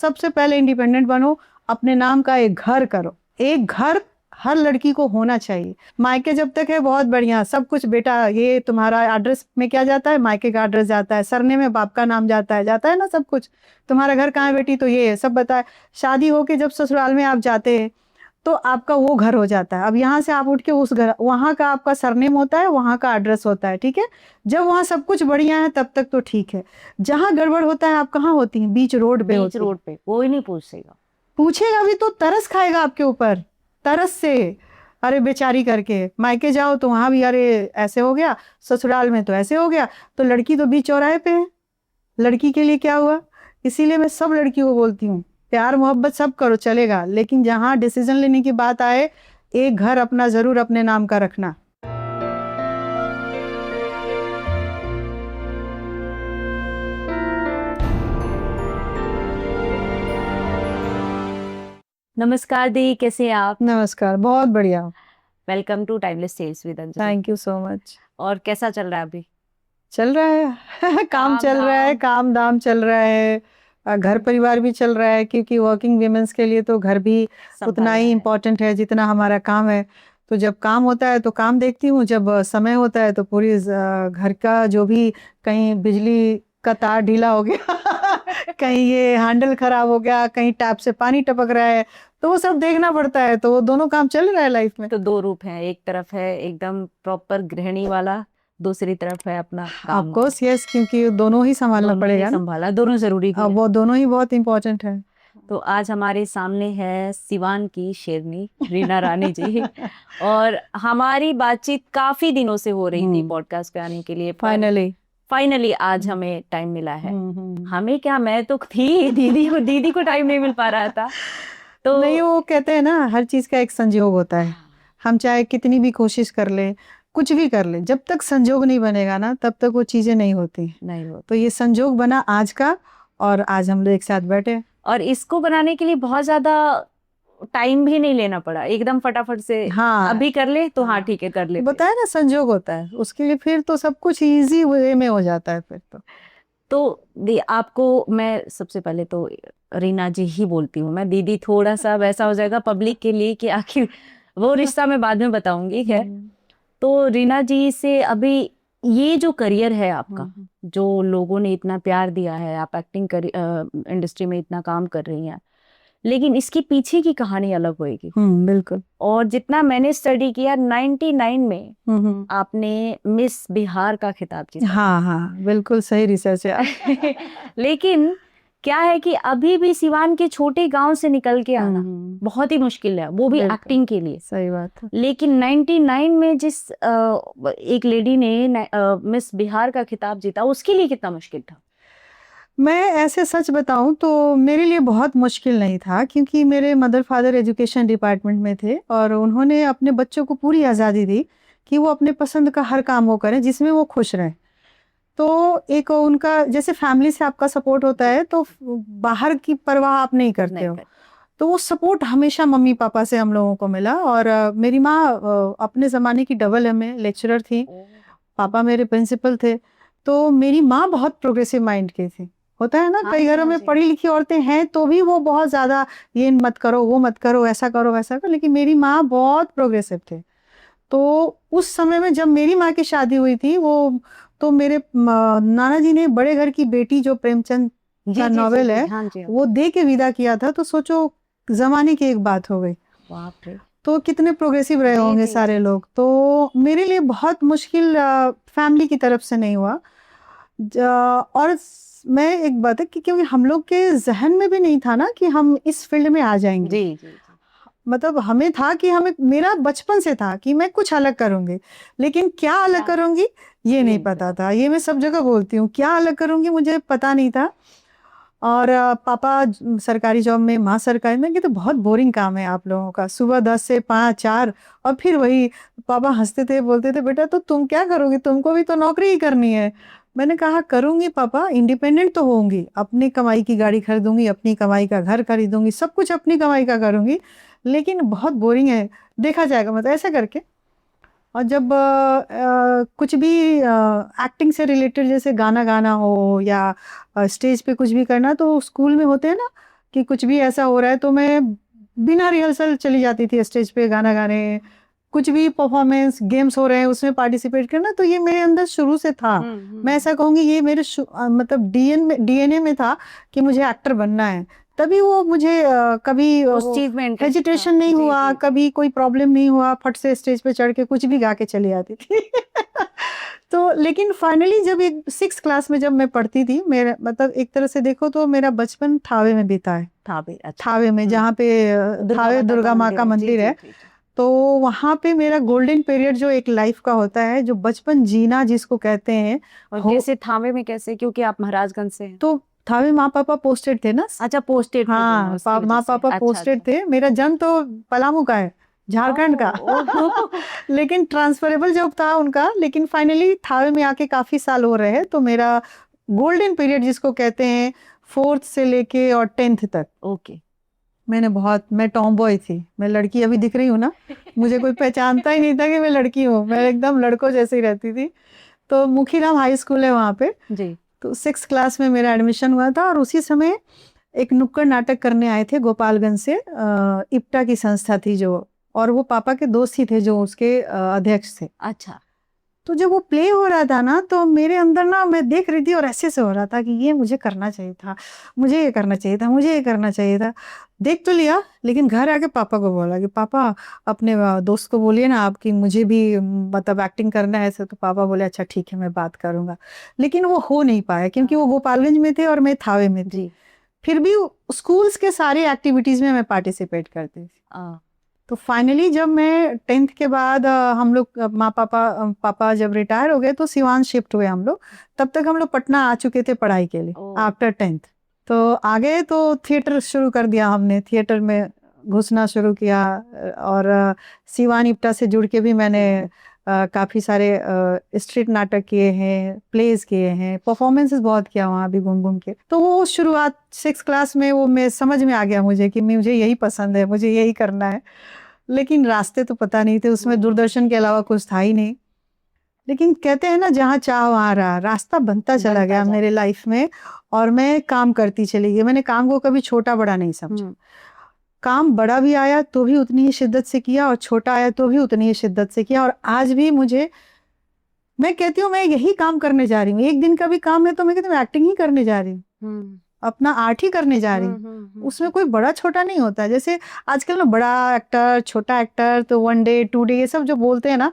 सबसे पहले इंडिपेंडेंट बनो, अपने नाम का एक घर करो। एक घर हर लड़की को होना चाहिए। मायके जब तक है बहुत बढ़िया, सब कुछ बेटा, ये तुम्हारा एड्रेस में क्या जाता है, मायके का एड्रेस जाता है, सरने में बाप का नाम जाता है ना, सब कुछ। तुम्हारा घर कहाँ है बेटी, तो ये है, सब बताए। शादी होके जब ससुराल में आप जाते हैं तो आपका वो घर हो जाता है। अब यहाँ से आप उठ के उस घर, वहाँ का आपका सरनेम होता है, वहाँ का एड्रेस होता है, ठीक है। जब वहाँ सब कुछ बढ़िया है तब तक तो ठीक है। जहाँ गड़बड़ होता है आप कहाँ होती हैं, बीच रोड पे बीच होती हैं। रोड पे कोई नहीं पूछेगा। पूछेगा भी तो तरस खाएगा आपके ऊपर, तरस से। अरे बेचारी करके, मायके जाओ तो वहां भी अरे ऐसे हो गया, ससुराल में तो ऐसे हो गया। तो लड़की तो बीच चौराहे पे है, लड़की के लिए क्या हुआ। इसीलिए मैं सब लड़कियों को बोलती हूँ, प्यार मोहब्बत सब करो चलेगा, लेकिन जहां डिसीजन लेने की बात आए, एक घर अपना जरूर अपने नाम का रखना। नमस्कार दी, कैसे हैं आप? नमस्कार, बहुत बढ़िया। Welcome to timeless tales with Anjali. Thank you so much. और कैसा चल रहा है अभी? चल रहा है काम काम चल रहा है, धाम। काम दाम चल रहा है। घर परिवार भी चल रहा है, क्योंकि वर्किंग वीमेंस के लिए तो घर भी उतना संभालना ही है। इम्पोर्टेंट है जितना हमारा काम है। तो जब काम होता है तो काम देखती हूँ, जब समय होता है तो पूरी घर का जो भी, कहीं बिजली का तार ढीला हो गया कहीं ये हैंडल खराब हो गया, कहीं टैप से पानी टपक रहा है, तो वो सब देखना पड़ता है। तो वो दोनों काम चल रहा है लाइफ में। तो दो रूप हैं, एक तरफ है एकदम प्रॉपर गृहिणी वाला, दूसरी तरफ है अपना ऑफ काम। कोर्स यस, क्योंकि दोनों ही संभालना दोनों ही पड़ेगा ना। संभाला, दोनों जरूरी भी अब है। वो दोनों ही बहुत इंपॉर्टेंट है। तो आज हमारे सामने है सिवान की शेरनी रीना रानी जी। और हमारी बातचीत काफी दिनों से हो रही थी पॉडकास्ट पे आने के लिए, पर फाइनली फाइनली आज हमें टाइम मिला है। हमें क्या, मैं तो थी, दीदी को टाइम नहीं मिल पा रहा था। तो नहीं, वो कहते हैं ना, हर चीज का एक संजोग होता है। हम चाहे कितनी भी कोशिश कर ले, कुछ भी कर ले, जब तक संजोग नहीं बनेगा ना तब तक वो चीजें नहीं होती। नहीं तो होती। ये संजोग बना आज का, और आज हम लोग एक साथ बैठे। और इसको बनाने के लिए बहुत ज्यादा टाइम भी नहीं लेना पड़ा, एकदम फटाफट से हाँ, अभी कर ले तो हाँ ठीक है, कर लेते। बताया ना, संजोग होता है उसके लिए, फिर तो सब कुछ इजी वे में हो जाता है फिर तो। आपको मैं सबसे पहले तो रीना जी ही बोलती हूँ। मैं दीदी थोड़ा सा वैसा हो जाएगा पब्लिक के लिए कि आखिर वो रिश्ता मैं बाद में बताऊंगी। खैर, तो रीना जी से अभी ये जो करियर है आपका, जो लोगों ने इतना प्यार दिया है, आप एक्टिंग कर इंडस्ट्री में इतना काम कर रही हैं, लेकिन इसकी पीछे की कहानी अलग होएगी। बिल्कुल। और जितना मैंने स्टडी किया, 99 में आपने मिस बिहार का खिताब जीता। हाँ हाँ, बिल्कुल सही रिसर्च है। लेकिन क्या है कि अभी भी सिवान के छोटे गांव से निकल के आना बहुत ही मुश्किल है, वो भी बिल्कुल। एक्टिंग के लिए। सही बात है। लेकिन 99 में जिस एक लेडी ने मिस बिहार का खिताब जीता, उसके लिए कितना मुश्किल था? मैं ऐसे सच बताऊं तो मेरे लिए बहुत मुश्किल नहीं था, क्योंकि मेरे मदर फादर एजुकेशन डिपार्टमेंट में थे, और उन्होंने अपने बच्चों को पूरी आज़ादी दी कि वो अपने पसंद का हर काम वो करें जिसमें वो खुश रहें। तो एक उनका, जैसे फैमिली से आपका सपोर्ट होता है तो बाहर की परवाह आप नहीं करते हो। तो वो सपोर्ट हमेशा मम्मी पापा से हम लोगों को मिला। और मेरी माँ अपने ज़माने की डबल एमए लेक्चरर थी, पापा मेरे प्रिंसिपल थे। तो मेरी माँ बहुत प्रोग्रेसिव माइंड की थी। होता है ना, कई घरों में पढ़ी लिखी औरतें हैं तो भी वो बहुत ज़्यादा, ये मत करो, वो मत करो, ऐसा करो, वैसा करो, लेकिन मेरी माँ बहुत प्रोग्रेसिव थे। तो उस समय में जब मेरी माँ की शादी हुई थी, वो तो मेरे नाना जी ने बड़े घर की बेटी, जो प्रेमचंद का नॉवेल है, वो दे के विदा किया था। तो सोचो, जमाने की एक बात हो गई। बाप रे। तो कितने प्रोग्रेसिव रहे होंगे सारे लोग। तो मेरे लिए बहुत मुश्किल फैमिली की तरफ से नहीं हुआ। और मैं एक बात है कि क्योंकि हम लोग के जहन में भी नहीं था ना कि हम इस फील्ड में आ जाएंगे। जी। मतलब हमें था कि हमें, मेरा बचपन से था कि मैं कुछ अलग करूंगी, लेकिन क्या अलग करूंगी ये नहीं पता था। ये मैं सब जगह बोलती हूँ, क्या अलग करूंगी मुझे पता नहीं था। और पापा सरकारी जॉब में, माँ सरकारी में, कि तो बहुत बोरिंग काम है आप लोगों का, सुबह 10 से 5 4, और फिर वही। पापा हंसते थे, बोलते थे, बेटा तो तुम क्या करोगी, तुमको भी तो नौकरी ही करनी है। मैंने कहा करूंगी पापा, इंडिपेंडेंट तो होंगी, अपनी कमाई की गाड़ी खरीदूंगी, अपनी कमाई का घर खरीदूंगी, सब कुछ अपनी कमाई का करूंगी, लेकिन बहुत बोरिंग है, देखा जाएगा, मतलब ऐसा करके। और जब कुछ भी एक्टिंग से रिलेटेड, जैसे गाना गाना हो या स्टेज पे कुछ भी करना, तो स्कूल में होते हैं ना कि कुछ भी ऐसा हो रहा है तो मैं बिना रिहर्सल चली जाती थी स्टेज पे गाना गाने, कुछ भी परफॉर्मेंस गेम्स हो रहे हैं उसमें पार्टिसिपेट करना, तो ये मेरे अंदर शुरू से था। मैं ऐसा कहूँगी ये मेरे मतलब डीएनए में था कि मुझे एक्टर बनना है। तभी वो मुझे कभी उस चीज में इंटरेस्ट हेजिटेशन नहीं हुआ, कभी कोई प्रॉब्लम नहीं हुआ, फट से स्टेज पे चढ़ के कुछ भी गा के चली आती थी। तो लेकिन फाइनली जब एक 6 क्लास में जब मैं पढ़ती थी, मेरा मतलब एक तरह से देखो तो मेरा बचपन थावे में बीता है। थावे, अच्छा। थावे में, जहाँ पे थावे दुर्गा माँ का मंदिर है, तो वहाँ पे मेरा गोल्डन पीरियड जो एक लाइफ का होता है, जो बचपन जीना जिसको कहते हैं। और कैसे थावे में, कैसे, क्योंकि आप महाराजगंज से हैं? तो थावे माँ पापा पोस्टेड थे ना। अच्छा, पोस्टेड थे हाँ, दोनों, उसकी वजह माँ से। पापा अच्छा, पोस्टेड अच्छा। थे। मेरा जन्म तो पलामू का है, झारखंड का। लेकिन ट्रांसफरेबल जॉब था उनका, लेकिन फाइनली थावे में आके काफी साल हो रहे हैं। तो मेरा गोल्डन पीरियड जिसको कहते हैं 4th से लेके और 10th तक, ओके। मैं टॉम बॉय थी, मैं लड़की अभी दिख रही हूँ ना, मुझे कोई पहचानता ही नहीं था कि मैं लड़की हूँ, मैं एकदम लड़कों जैसी ही रहती थी। तो मुखीराम हाई स्कूल है वहाँ पे जी। तो 6th क्लास में मेरा एडमिशन हुआ था, और उसी समय एक नुक्कड़ नाटक करने आए थे गोपालगंज से, इप्टा की संस्था थी जो, और वो पापा के दोस्त ही थे जो उसके अध्यक्ष थे। अच्छा। तो जब वो प्ले हो रहा था ना, तो मेरे अंदर ना, मैं देख रही थी और ऐसे से हो रहा था कि ये मुझे करना चाहिए था, मुझे ये करना चाहिए था, मुझे ये करना चाहिए था। देख तो लिया, लेकिन घर आके पापा को बोला कि पापा अपने दोस्त को बोलिए ना आप कि मुझे भी मतलब एक्टिंग करना है ऐसे। तो पापा बोले अच्छा ठीक है, मैं बात करूंगा। लेकिन वो हो नहीं पाया क्योंकि वो गोपालगंज में थे और मैं थावे में थी। जी। फिर भी स्कूल्स के सारे एक्टिविटीज में मैं पार्टिसिपेट करती थी। तो फाइनली जब मैं 10th के बाद हम लोग पापा जब रिटायर हो गए तो सिवान शिफ्ट हुए हम लोग। तब तक हम लोग पटना आ चुके थे पढ़ाई के लिए आफ्टर 10th। तो आ गए तो थिएटर शुरू कर दिया हमने, थिएटर में घुसना शुरू किया। और सिवान इप्टा से जुड़ के भी मैंने काफ़ी सारे स्ट्रीट नाटक किए हैं, प्लेज किए हैं, परफॉर्मेंसेस बहुत किया वहाँ भी घूम घूम के। तो वो शुरुआत 6th क्लास में वो मैं समझ में आ गया मुझे कि मुझे यही पसंद है, मुझे यही करना है। लेकिन रास्ते तो पता नहीं थे, उसमें दूरदर्शन के अलावा कुछ था ही नहीं। लेकिन कहते हैं ना जहाँ चाह वहाँ रहा, रास्ता बनता चला गया मेरे लाइफ में, और मैं काम करती चली गई। मैंने काम को कभी छोटा बड़ा नहीं समझा। काम बड़ा भी आया तो भी उतनी ही शिद्दत से किया, और छोटा आया तो भी उतनी ही शिद्दत से किया। और आज भी मैं कहती हूँ मैं यही काम करने जा रही हूँ। एक दिन का भी काम है तो मैं कहती हूँ एक्टिंग ही करने जा रही हूँ, अपना आर्ट ही करने जा रही हूँ। उसमें कोई बड़ा छोटा नहीं होता। जैसे आजकल ना बड़ा एक्टर छोटा एक्टर, तो 1 डे 2 डे ये सब जो बोलते हैं ना,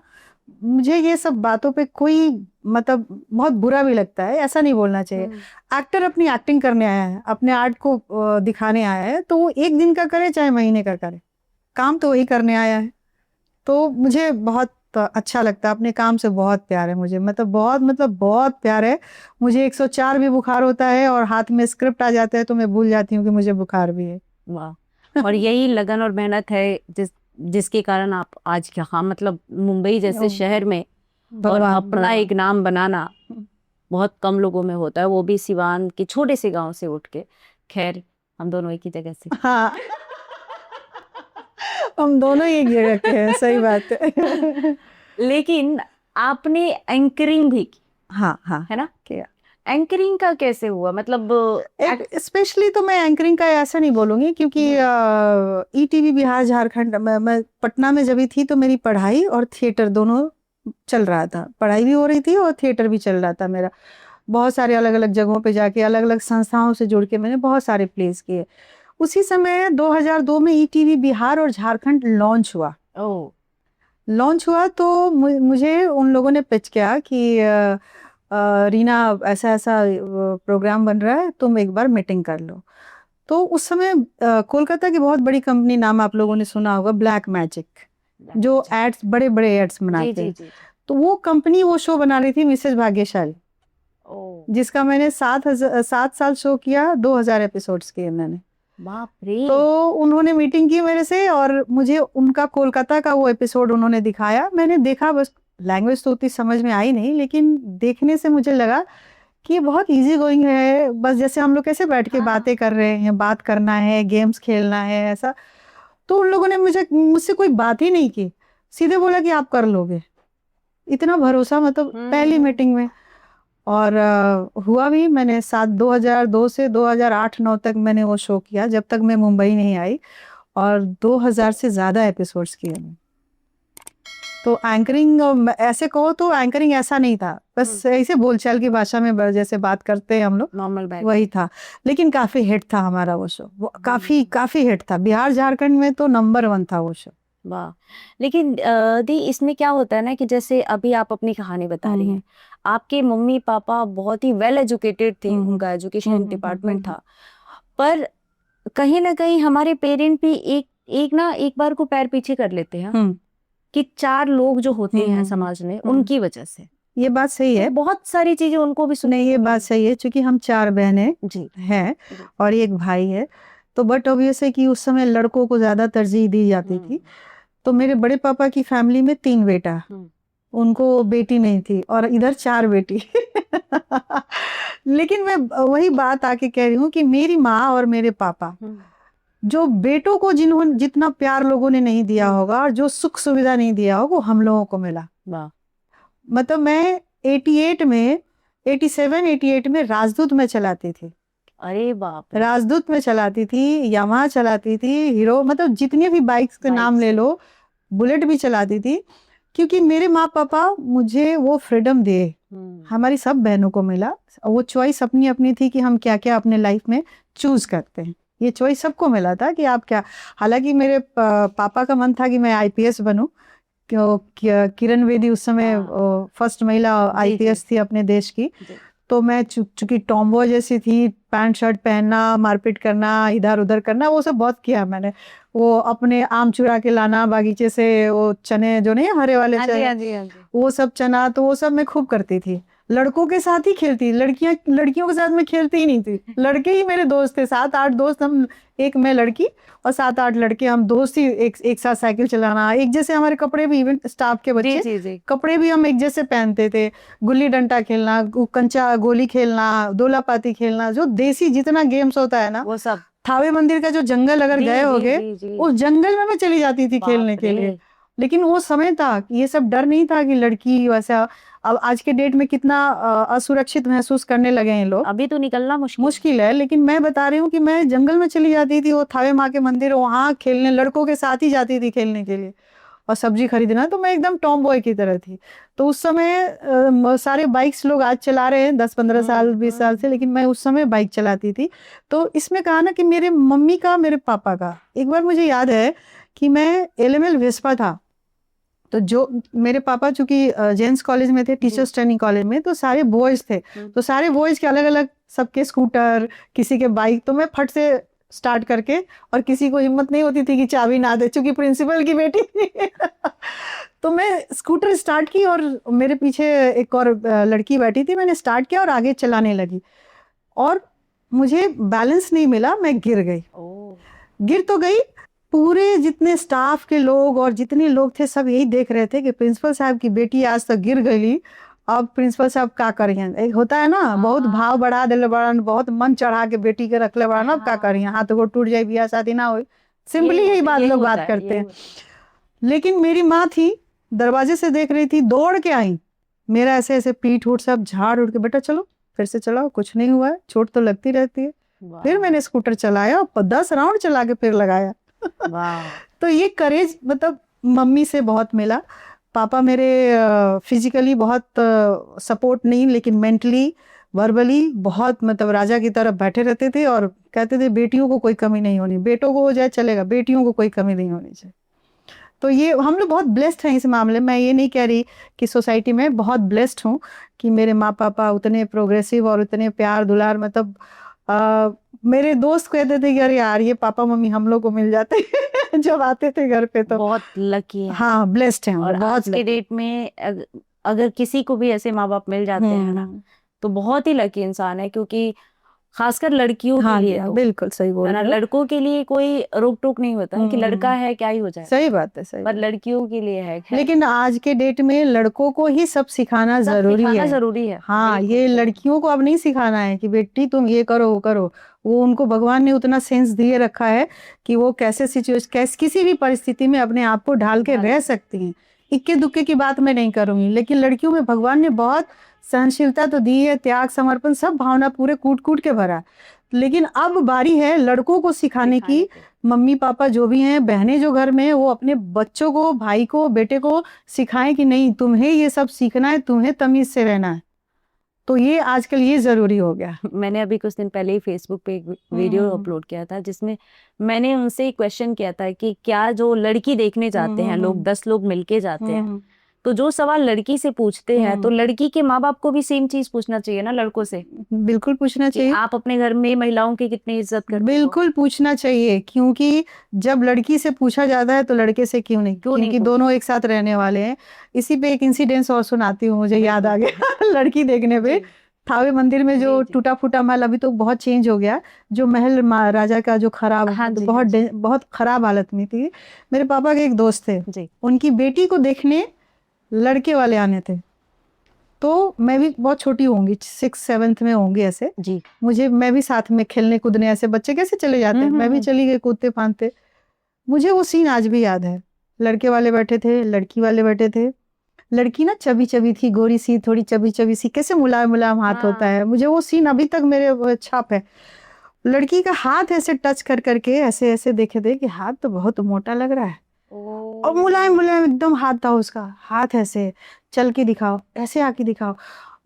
मुझे ये सब बातों पे कोई मतलब बहुत बुरा भी लगता है। ऐसा नहीं बोलना चाहिए। एक्टर अपनी एक्टिंग करने आया है, अपने आर्ट को दिखाने आया है, तो वो एक दिन का करे चाहे महीने का करे, काम तो वही करने आया है। तो मुझे बहुत अच्छा लगता है, अपने काम से बहुत प्यार है मुझे, मतलब बहुत प्यार है मुझे। 104 भी बुखार होता है और हाथ में स्क्रिप्ट आ जाता है तो मैं भूल जाती हूँ कि मुझे बुखार भी है। वाह। और यही लगन और मेहनत है जिसके कारण आप आज यहाँ, मतलब मुंबई जैसे शहर में, और अपना एक नाम बनाना बहुत कम लोगों में होता है, वो भी सिवान के छोटे से गांव से उठ के। खैर, हम दोनों एक ही जगह से। हाँ, हम दोनों एक जगह के हैं, सही बात है। लेकिन आपने एंकरिंग भी की। हाँ हाँ, है ना? किया। एंकरिंग का कैसे हुआ, मतलब स्पेशली तो मैं एंकरिंग का ऐसा नहीं बोलूंगी, क्योंकि ईटीवी बिहार झारखंड, मैं पटना में जब थी तो मेरी पढ़ाई और थिएटर दोनों चल रहा था। पढ़ाई भी हो रही थी और थिएटर भी चल रहा था मेरा। बहुत सारे अलग अलग जगहों पे जाके अलग अलग संस्थाओं से जुड़ के मैंने बहुत सारे प्लेस किए। उसी समय 2002 में ईटीवी बिहार और झारखंड लॉन्च हुआ तो मुझे उन लोगों ने पिच किया कि रीना ऐसा ऐसा प्रोग्राम बन रहा है, तुम एक बार मीटिंग कर लो। तो उस समय कोलकाता की बहुत बड़ी कंपनी, नाम आप लोगों ने सुना होगा, ब्लैक मैजिक, जो एड्स, बड़े बड़े एड्स बनाते हैं। तो वो कंपनी वो शो बना रही थी, मिसेज भाग्यशाली, जिसका मैंने 7 साल शो किया, 2000 एपिसोड्स किए मैंने। बाप रे। तो उन्होंने मीटिंग की मेरे से, और मुझे उनका कोलकाता का वो एपिसोड उन्होंने दिखाया। मैंने देखा, बस लैंग्वेज तो उतनी समझ में आई नहीं, लेकिन देखने से मुझे लगा कि ये बहुत इजी गोइंग है, बस जैसे हम लोग कैसे बैठ के बातें कर रहे हैं, बात करना है, गेम्स खेलना है, ऐसा। तो उन लोगों ने मुझसे कोई बात ही नहीं की, सीधे बोला कि आप कर लोगे। इतना भरोसा, मतलब पहली मीटिंग में। और हुआ भी, मैंने 2002 से 2008-9 तक मैंने वो शो किया, जब तक मैं मुंबई नहीं आई, और 2000 से ज़्यादा एपिसोड्स किए मैं। तो एंकरिंग ऐसे कहो तो एंकरिंग ऐसा नहीं था, बस ऐसे बोलचाल की भाषा में जैसे बात करते हैं हम लोग, नॉर्मल बैग वही था। लेकिन काफी हिट था हमारा वो शो, वो काफी हिट था, बिहार झारखंड में तो नंबर 1 था वो शो। वाह। लेकिन दी इसमें क्या होता है ना कि जैसे अभी आप अपनी कहानी बता रही हैं, आपके मम्मी पापा बहुत ही वेल एजुकेटेड थे, उनका एजुकेशन डिपार्टमेंट था, पर कहीं ना कहीं हमारे पेरेंट भी एक बार को पैर पीछे कर लेते हैं कि 4 लोग जो होते हैं समाज में उनकी वजह से। ये बात सही है, बहुत सारी चीजें उनको भी सुने। ये बात सही है, क्योंकि हम 4 बहनें जी हैं और एक भाई है, तो बट ऑब्वियस है कि उस समय लड़कों को ज्यादा तरजीह दी जाती थी। तो मेरे बड़े पापा की फैमिली में 3 बेटा, उनको बेटी नहीं थी, और इधर 4 बेटी। लेकिन मैं वही बात आके कह रही हूँ कि मेरी माँ और मेरे पापा, जो बेटों को जितना प्यार लोगों ने नहीं दिया होगा और जो सुख सुविधा नहीं दिया होगा, वो हम लोगों को मिला। मतलब मैं 87-88 में राजदूत में चलाती थी। अरे बाप, राजदूत में चलाती थी, यामाहा चलाती थी, हीरो, मतलब जितने भी बाइक्स के नाम ले लो, बुलेट भी चलाती थी, क्योंकि मेरे माँ पापा मुझे वो फ्रीडम दे, हमारी सब बहनों को मिला। वो चॉइस अपनी अपनी थी कि हम क्या क्या अपने लाइफ में चूज करते हैं, ये चॉइस सबको मिला था कि आप क्या। हालांकि मेरे पापा का मन था कि मैं आईपीएस बनूं, किरण बेदी उस समय फर्स्ट महिला आईपीएस थी अपने देश की। तो मैं चूंकि टॉम्बॉय जैसी थी, पैंट शर्ट पहनना, मारपीट करना, इधर उधर करना, वो सब बहुत किया मैंने। वो अपने आम चुरा के लाना बागीचे से, वो चने जो नहीं हरे वाले चने, वो सब चना, तो वो सब मैं खूब करती थी। लड़कों के साथ ही खेलती, लड़कियों के साथ मैं खेलती ही नहीं थी, लड़के ही मेरे दोस्त थे, 7-8 दोस्त हम, एक मैं लड़की और 7-8 लड़के, हम दोस्त ही एक साथ साइकिल चलाना, एक जैसे हमारे कपड़े भी, इवन स्टाफ के बच्चे कपड़े भी हम एक जैसे पहनते थे, गुल्ली डंडा खेलना, कंचा गोली खेलना, दोला पाती खेलना, जो देसी जितना गेम्स होता है ना, वो सब। थावे मंदिर का जो जंगल अगर गए होगे, उस जंगल में मैं चली जाती थी खेलने के लिए। लेकिन वो समय था, ये सब डर नहीं था कि लड़की वैसा। अब आज के डेट में कितना असुरक्षित महसूस करने लगे हैं लोग, अभी तो निकलना मुश्किल है। लेकिन मैं बता रही हूँ कि मैं जंगल में चली जाती थी, वो थावे माँ के मंदिर, वहां खेलने लड़कों के साथ ही जाती थी खेलने के लिए, और सब्जी खरीदना। तो मैं एकदम टॉम बॉय की तरह थी। तो उस समय सारे बाइक्स लोग आज चला रहे हैं 10-15 साल 20 साल से, लेकिन मैं उस समय बाइक चलाती थी। तो इसमें कहा ना कि मेरे मम्मी का, मेरे पापा का, एक बार मुझे याद है कि मैं LML वेस्पा था, तो जो मेरे पापा चूंकि जेंट्स कॉलेज में थे, टीचर्स ट्रेनिंग कॉलेज में, तो सारे बॉयज थे, तो सारे बॉयज के अलग अलग सबके स्कूटर, किसी के बाइक, तो मैं फट से स्टार्ट करके, और किसी को हिम्मत नहीं होती थी कि चाबी ना दे, चूंकि प्रिंसिपल की बेटी थी। तो मैं स्कूटर स्टार्ट की, और मेरे पीछे एक और लड़की बैठी थी, मैंने स्टार्ट किया और आगे चलाने लगी, और मुझे बैलेंस नहीं मिला, मैं गिर गई। गिर तो गई, पूरे जितने स्टाफ के लोग और जितने लोग थे सब यही देख रहे थे कि प्रिंसिपल साहब की बेटी आज तक गिर गई, अब प्रिंसिपल साहब क्या करिए। एक होता है ना, बहुत भाव बढ़ा दिले बड़न, बहुत मन चढ़ा के बेटी के रख ले बड़न, अब क्या करिए, हाथ को टूट जाए, बियाह शादी ना हो, सिंपली यही बात लोग बात करते हैं। लेकिन मेरी माँ थी, दरवाजे से देख रही थी, दौड़ के आई, मेरा ऐसे ऐसे पीठ उठ सब झाड़ उठ के, बेटा चलो फिर से चलाओ, कुछ नहीं हुआ है, चोट तो लगती रहती है। फिर मैंने स्कूटर चलाया, 10 राउंड चला के फिर लगाया। तो ये करेज मतलब मम्मी से बहुत मिला। पापा मेरे फिजिकली बहुत सपोर्ट नहीं, लेकिन मेंटली, वर्बली बहुत, मतलब राजा की तरफ बैठे रहते थे, और कहते थे बेटियों को कोई कमी नहीं होनी, बेटों को हो जाए चलेगा, बेटियों को कोई कमी नहीं होनी चाहिए। तो ये हम लोग बहुत ब्लेस्ड हैं इस मामले में। मैं ये नहीं कह रही कि सोसाइटी में, बहुत ब्लेस्ड हूँ कि मेरे माँ पापा उतने प्रोग्रेसिव और उतने प्यार दुलार, मतलब मेरे दोस्त कहते थे कि अरे यार ये पापा मम्मी हम लोग को मिल जाते जब आते थे घर पे, तो बहुत लकी है। हाँ, ब्लेस्ड हैं। और बहुत आज के डेट में अगर किसी को भी ऐसे माँ बाप मिल जाते हैं ना, तो बहुत ही लकी इंसान है, क्योंकि खासकर लड़कियों के लिए तो, बिल्कुल सही बोल रहे हो। लड़कों के लिए कोई रोक टोक नहीं होता है कि लड़का है क्या ही हो जाए, सही बात है, सही पर लड़कियों के लिए है। लेकिन आज के डेट में लड़कों को ही सब सिखाना जरूरी है। हाँ, ये लड़कियों को अब नहीं सिखाना है कि बेटी तुम ये करो वो करो। वो उनको भगवान ने उतना सेंस दिए रखा है कि वो कैसे सिचुएशन, किसी भी परिस्थिति में अपने आप को ढाल के रह सकती हैं। इक्के दुक्के की बात मैं नहीं करूंगी, लेकिन लड़कियों में भगवान ने बहुत सहनशीलता तो दी है, त्याग समर्पण सब भावना पूरे कूट कूट के भरा। लेकिन अब बारी है लड़कों को सिखाने की, मम्मी पापा जो भी हैं, बहनें जो घर में हैं, वो अपने बच्चों को, भाई को, बेटे को सिखाएं कि नहीं तुम्हें ये सब सीखना है, तुम्हें तमीज से रहना है। तो ये आजकल ये जरूरी हो गया। मैंने अभी कुछ दिन पहले ही फेसबुक पे एक वीडियो अपलोड किया था जिसमें मैंने उनसे क्वेश्चन किया था कि क्या जो लड़की देखने जाते हैं लोग, 10 लोग मिलके जाते हैं, तो जो सवाल लड़की से पूछते हैं तो लड़की के माँ बाप को भी सेम चीज पूछना चाहिए ना लड़कों से, बिल्कुल पूछना कि चाहिए। आप अपने घर में महिलाओं की कितनी इज्जत करते हो। बिल्कुल पूछना चाहिए, क्योंकि जब लड़की से पूछा जाता है तो लड़के से क्यों नहीं, क्योंकि दोनों एक साथ रहने वाले हैं। इसी पे एक इंसिडेंस और सुनाती हूँ, मुझे याद आ गया लड़की देखने पे। थावे मंदिर में जो टूटा फूटा महल, अभी तो बहुत चेंज हो गया, जो महल राजा का जो खराब, बहुत खराब हालत में थी। मेरे पापा के एक दोस्त थे, उनकी बेटी को देखने लड़के वाले आने थे। तो मैं भी बहुत छोटी होंगी, 6th-7th में होंगी ऐसे जी। मैं भी साथ में खेलने कूदने, ऐसे बच्चे कैसे चले जाते हैं, मैं भी चली गई कूदते फांदते। मुझे वो सीन आज भी याद है। लड़के वाले बैठे थे, लड़की वाले बैठे थे। लड़की ना चबी चबी थी, गोरी सी, थोड़ी चबी चबी सी, कैसे मुलायम मुलायम हाथ होता है, मुझे वो सीन अभी तक मेरे छाप है। लड़की का हाथ ऐसे टच कर करके ऐसे ऐसे देखे थे कि हाथ तो बहुत मोटा लग रहा है, और मुलायम मुलायम एकदम हाथ था उसका। हाथ ऐसे चल के दिखाओ, ऐसे आके दिखाओ।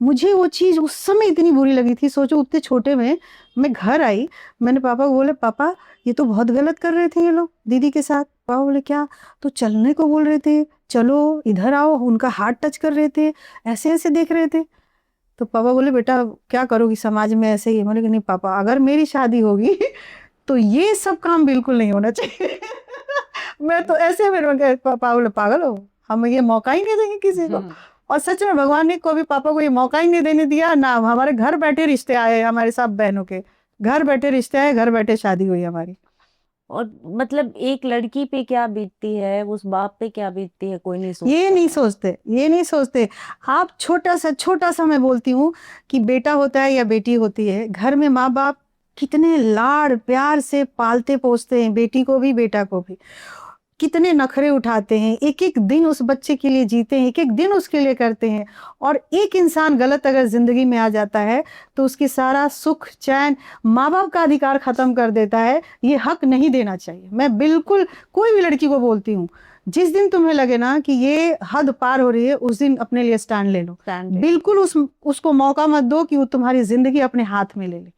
मुझे वो चीज उस समय इतनी बुरी लगी थी। सोचो उतने छोटे में मैं घर आई, मैंने पापा को बोले, पापा ये तो बहुत गलत कर रहे थे ये लोग दीदी के साथ। पापा बोले क्या? तो चलने को बोल रहे थे, चलो इधर आओ, उनका हाथ टच कर रहे थे, ऐसे ऐसे देख रहे थे। तो पापा बोले बेटा क्या करोगी समाज में ऐसे ही? बोले कि नहीं पापा, अगर मेरी शादी होगी तो ये सब काम बिल्कुल नहीं होना चाहिए। मैं तो ऐसे मेरे पापा बोले पागल हो, हम ये मौका ही नहीं देंगे किसी को। और सच में भगवान ने कभी पापा को ये मौका ही नहीं देने दिया ना। हमारे घर बैठे रिश्ते आए, हमारे सब बहनों के घर बैठे रिश्ते आए, घर बैठे शादी हुई हमारी। और मतलब एक लड़की पे क्या बीतती है, उस बाप पे क्या बीतती है, कोई नहीं सोचता। ये नहीं सोचते। आप छोटा सा मैं बोलती हूँ कि बेटा होता है या बेटी होती है, घर में माँ बाप कितने लाड़ प्यार से पालते पोसते हैं, बेटी को भी बेटा को भी। कितने नखरे उठाते हैं, एक एक दिन उस बच्चे के लिए जीते हैं, एक एक दिन उसके लिए करते हैं। और एक इंसान गलत अगर जिंदगी में आ जाता है तो उसकी सारा सुख चैन माँ बाप का अधिकार खत्म कर देता है। ये हक नहीं देना चाहिए। मैं बिल्कुल कोई भी लड़की को बोलती हूँ, जिस दिन तुम्हें लगे ना कि ये हद पार हो रही है, उस दिन अपने लिए स्टैंड ले लो। बिल्कुल उसको मौका मत दो कि वो तुम्हारी जिंदगी अपने हाथ में ले ले।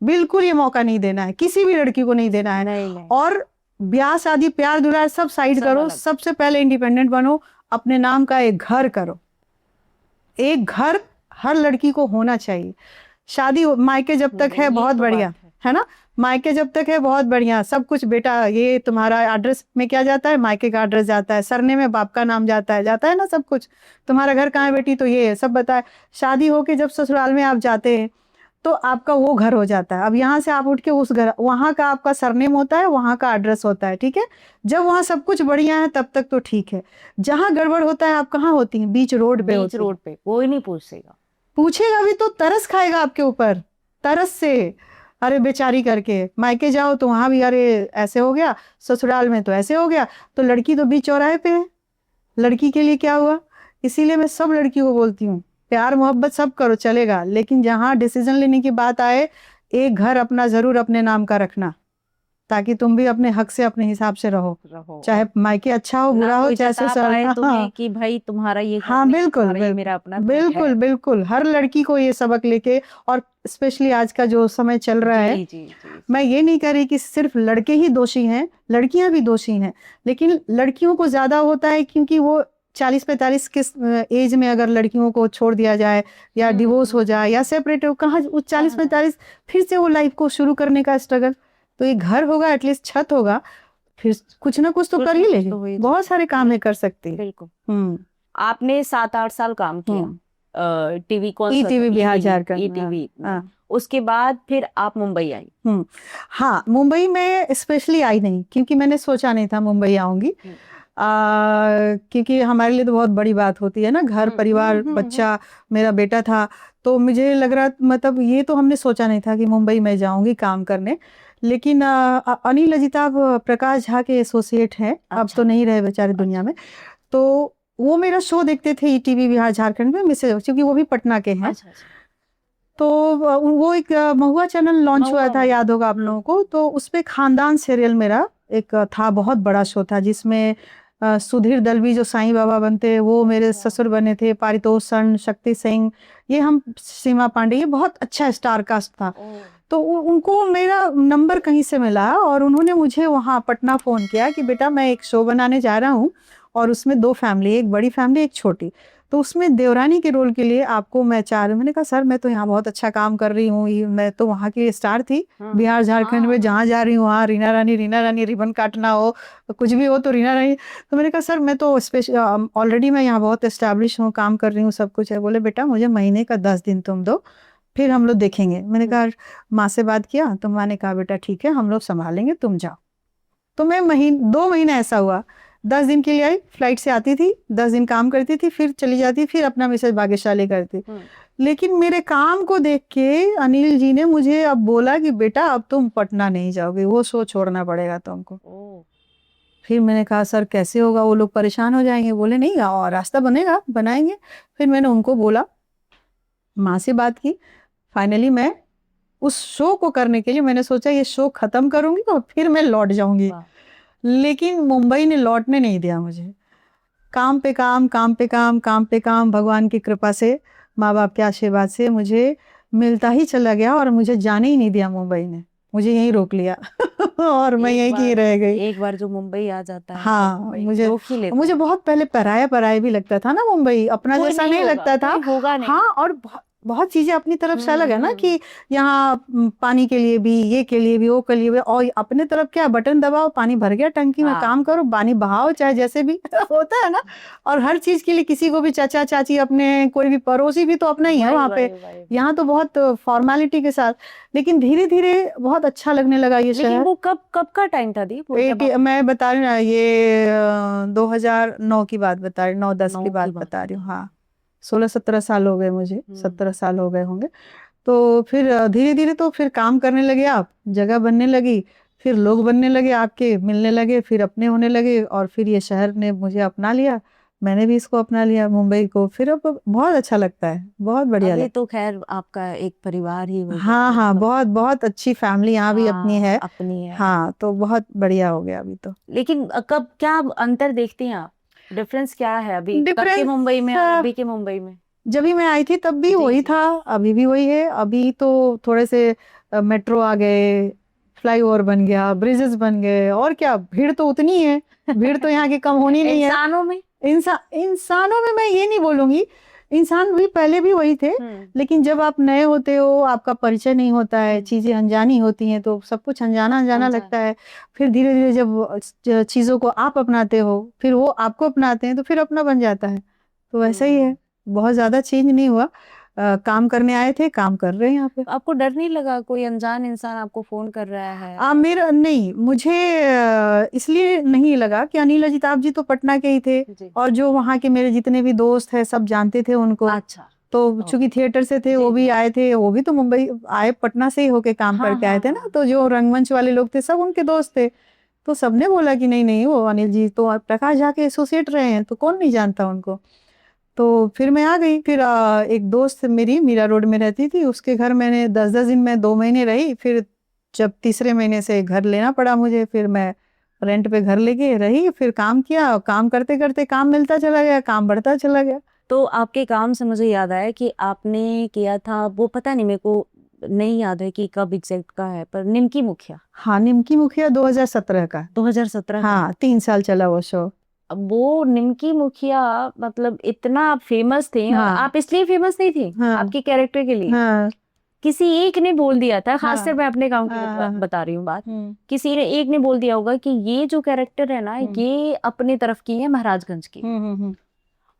बिल्कुल ये मौका नहीं देना है, किसी भी लड़की को नहीं देना है। नहीं। और ब्याह शादी प्यार दुलार सब साइड करो, सबसे पहले इंडिपेंडेंट बनो, अपने नाम का एक घर करो। एक घर हर लड़की को होना चाहिए। शादी मायके जब तक है बहुत बढ़िया है ना, मायके जब तक है बहुत बढ़िया, सब कुछ बेटा ये तुम्हारा एड्रेस में क्या जाता है, मायके का एड्रेस जाता है, सरने में बाप का नाम जाता है ना सब कुछ। तुम्हारा घर कहाँ है बेटी, तो ये है सब बताए। शादी होके जब ससुराल में आप जाते हैं तो आपका वो घर हो जाता है। अब यहाँ से आप उठ के उस घर, वहाँ का आपका सरनेम होता है, वहाँ का एड्रेस होता है, ठीक है। जब वहाँ सब कुछ बढ़िया है तब तक तो ठीक है। जहाँ गड़बड़ होता है आप कहाँ होती हैं? बीच रोड पे होती हैं। रोड पे कोई नहीं पूछेगा भी तो तरस खाएगा आपके ऊपर, तरस से, अरे बेचारी करके। मायके जाओ तो वहां भी अरे ऐसे हो गया, ससुराल में तो ऐसे हो गया। तो लड़की तो बीच चौराहे पे है, लड़की के लिए क्या हुआ? इसीलिए मैं सब लड़कियों को बोलती हूँ, प्यार मोहब्बत सब करो चलेगा, लेकिन जहां डिसीजन लेने की बात आए, एक घर अपना जरूर अपने नाम का रखना, ताकि तुम भी अपने हक से अपने हिसाब से रहो। चाहे मायके अच्छा हो बुरा हो, चाहे ससुराल कि भाई तुम्हारा ये हाँ बिल्कुल मेरा अपना बिल्कुल हर लड़की को ये सबक लेके। और स्पेशली आज का जो समय चल रहा है, मैं ये नहीं कह रही कि सिर्फ लड़के ही दोषी हैं, लड़कियां भी दोषी हैं, लेकिन लड़कियों को ज्यादा होता है क्योंकि वो 40-45 के एज में अगर लड़कियों को छोड़ दिया जाए या डिवोर्स हो जाए या सेपरेट हो, कहाँ 40-45 फिर से वो लाइफ को शुरू करने का स्ट्रगल। तो ये घर होगा, एटलीस्ट छत होगा, फिर कुछ ना कुछ तो कर ही लेंगे, बहुत सारे काम है कर सकते हैं। बिल्कुल। आपने 7-8 साल काम किया TV ETV Bihar Jharkhand ETV. उसके बाद फिर आप मुंबई आई। हाँ, मुंबई में स्पेशली आई नहीं क्योंकि मैंने सोचा नहीं था मुंबई आऊंगी। क्योंकि हमारे लिए तो बहुत बड़ी बात होती है ना, घर परिवार बच्चा, मेरा बेटा था, तो मुझे लग रहा, मतलब ये तो हमने सोचा नहीं था कि मुंबई में जाऊंगी काम करने। लेकिन अनिल अजिताभ प्रकाश झा के एसोसिएट हैं, अब तो नहीं रहे बेचारे दुनिया में। तो वो मेरा शो देखते थे ईटीवी बिहार झारखंड में, मिसेज, क्योंकि वो भी पटना के हैं। अच्छा अच्छा। तो वो एक महुआ चैनल लॉन्च हुआ महुआ था, में। याद होगा आप लोगों को। तो उसपे खानदान सीरियल मेरा एक था, बहुत बड़ा शो था, जिसमें सुधीर दलवी जो साईं बाबा बनते, वो मेरे ससुर बने थे, पारितोषण, शक्ति सिंह, ये हम, सीमा पांडे, ये बहुत अच्छा स्टार कास्ट था। तो उनको मेरा नंबर कहीं से मिला और उन्होंने मुझे वहाँ पटना फ़ोन किया कि बेटा मैं एक शो बनाने जा रहा हूँ और उसमें 2 फैमिली, एक बड़ी फैमिली एक छोटी, तो उसमें देवरानी के रोल के लिए आपको मैं चाह रही हूँ। मैंने कहा सर मैं तो यहाँ बहुत अच्छा काम कर रही हूँ, मैं तो वहाँ की स्टार थी बिहार झारखंड में, जहाँ जा रही हूँ वहाँ रीना रानी रिबन काटना हो, कुछ भी हो तो रीना रानी। तो मैंने कहा सर मैं तो स्पेशल ऑलरेडी मैं यहाँ बहुत एस्टैब्लिश हूँ, काम कर रही हूँ, सब कुछ है। बोले बेटा मुझे महीने का 10 दिन तुम दो, फिर हम लोग देखेंगे। मैंने कहा माँ से बात किया तो माँ ने कहा बेटा ठीक है हम लोग संभालेंगे, तुम जाओ। तो मैं 2 महीने ऐसा हुआ, 10 दिन के लिए आई, फ्लाइट से आती थी, 10 दिन काम करती थी, फिर चली जाती, फिर अपना मिसेज भाग्यशाली करती। लेकिन मेरे काम को देख के अनिल जी ने मुझे अब बोला कि बेटा अब तुम पटना नहीं जाओगे, वो शो छोड़ना पड़ेगा तुमको। फिर मैंने कहा सर कैसे होगा, वो लोग परेशान हो जाएंगे। बोले नहीं और रास्ता बनेगा, बनाएंगे। फिर मैंने उनको बोला, माँ से बात की, फाइनली मैं उस शो को करने के लिए मैंने सोचा ये शो खत्म करूंगी और फिर मैं लौट जाऊंगी। लेकिन मुंबई ने लौटने नहीं दिया मुझे, काम पे काम, काम पे काम, काम पे काम, भगवान की कृपा से, माँ बाप के आशीर्वाद से मुझे मिलता ही चला गया और मुझे जाने ही नहीं दिया मुंबई ने, मुझे यहीं रोक लिया और मैं यहीं की रह गई। एक बार जो मुंबई आ जाता है हाँ, मुंबई मुझे रोक ही लेता मुझे है। बहुत पहले पराया भी लगता था ना मुंबई, अपना कोई जैसा नहीं नहीं होगा, लगता था। कोई होगा नहीं। हाँ, और बहुत चीजें अपनी तरफ से अलग है ना, कि यहाँ पानी के लिए भी, ये के लिए भी, वो के लिए भी, और अपने तरफ क्या, बटन दबाओ पानी भर गया टंकी में, काम करो, पानी बहाओ, चाहे जैसे भी होता है ना। और हर चीज के लिए किसी को भी चाचा चाची, अपने कोई भी पड़ोसी भी तो अपना ही है वहाँ पे। यहाँ तो बहुत फॉर्मेलिटी के साथ, लेकिन धीरे धीरे बहुत अच्छा लगने लगा ये लेकिन शहर। वो कब कब का टाइम था दी? मैं बता रही हूँ ना, ये 2009 की बात बता रही, 9-10 की 9 बात की बात बता रही हूँ। बता हाँ, 16-17 साल हो गए मुझे, 17 साल हो गए होंगे। तो फिर धीरे धीरे तो फिर काम करने लगे आप, जगह बनने लगी, फिर लोग बनने लगे, आपके मिलने लगे, फिर अपने होने लगे, और फिर ये शहर ने मुझे अपना लिया, मैंने भी इसको अपना लिया मुंबई को। फिर अब बहुत अच्छा लगता है, बहुत बढ़िया अभी लगता तो खैर आपका एक परिवार ही हो है। गया हाँ है, हाँ, सब बहुत बहुत अच्छी फैमिली यहाँ भी अपनी है। अपनी है। हाँ, तो बहुत बढ़िया हो गया अभी तो। लेकिन कब क्या अंतर देखती हैं आप? डिफरेंस क्या है अभी तब के डिफरेंस मुंबई में और अभी के मुंबई में? जब भी मैं आई थी तब भी जी वही जी। था, अभी भी वही है। अभी तो थोड़े से मेट्रो आ गए, फ्लाईओवर बन गया, ब्रिजेस बन गए, और क्या, भीड़ तो उतनी है, भीड़ तो यहाँ की कम होनी नहीं है। इंसानों में, इंसानों में मैं ये नहीं बोलूंगी, इंसान भी पहले भी वही थे, लेकिन जब आप नए होते हो, आपका परिचय नहीं होता है, चीजें अनजानी होती हैं, तो सब कुछ अनजाना अनजाना लगता है। फिर धीरे धीरे जब चीजों को आप अपनाते हो, फिर वो आपको अपनाते हैं, तो फिर अपना बन जाता है। तो वैसा ही है, बहुत ज्यादा चेंज नहीं हुआ। काम करने आए थे, काम कर रहे हैं यहाँ पे। आपको डर नहीं लगा कोई अनजान इंसान आपको फोन कर रहा है? मेरा नहीं, मुझे इसलिए नहीं लगा कि अनिल अजिताभ जी तो पटना के ही थे, जी। और जो वहाँ के मेरे जितने भी दोस्त हैं सब जानते थे उनको। अच्छा, तो चूंकि थिएटर से थे, वो भी आए थे, वो भी तो मुंबई आए, पटना से ही होके काम करके आए थे ना। तो जो रंगमंच वाले लोग थे सब उनके दोस्त थे, तो सबने बोला कि नहीं नहीं, वो अनिल जी तो प्रकाश झा के एसोसिएट रहे हैं, तो कौन नहीं जानता उनको। तो फिर मैं आ गई। फिर एक दोस्त मेरी मीरा रोड में रहती थी, उसके घर मैंने 10-10 दिन में 2 महीने रही। फिर जब तीसरे महीने से घर लेना पड़ा मुझे, फिर मैं रेंट पे घर लेके रही, फिर काम किया, काम करते करते काम मिलता चला गया, काम बढ़ता चला गया। तो आपके काम से मुझे याद आया कि आपने किया था वो, पता नहीं मेरे को नहीं याद है कि कब एग्जैक्ट का है, पर निमकी मुखिया। हाँ, निमकी मुखिया 2017 का। 2017 का। हाँ, 3 साल चला वो शो। अब वो निमकी मुखिया, मतलब इतना आप फेमस थे, और हाँ। आप इसलिए फेमस नहीं थी हाँ। आपके कैरेक्टर के लिए। हाँ। किसी एक ने बोल दिया था, खासकर मैं अपने गांव की हाँ। बता रही हूँ बात, किसी ने एक ने बोल दिया होगा कि ये जो कैरेक्टर है ना, ये अपने तरफ की है, महाराजगंज की।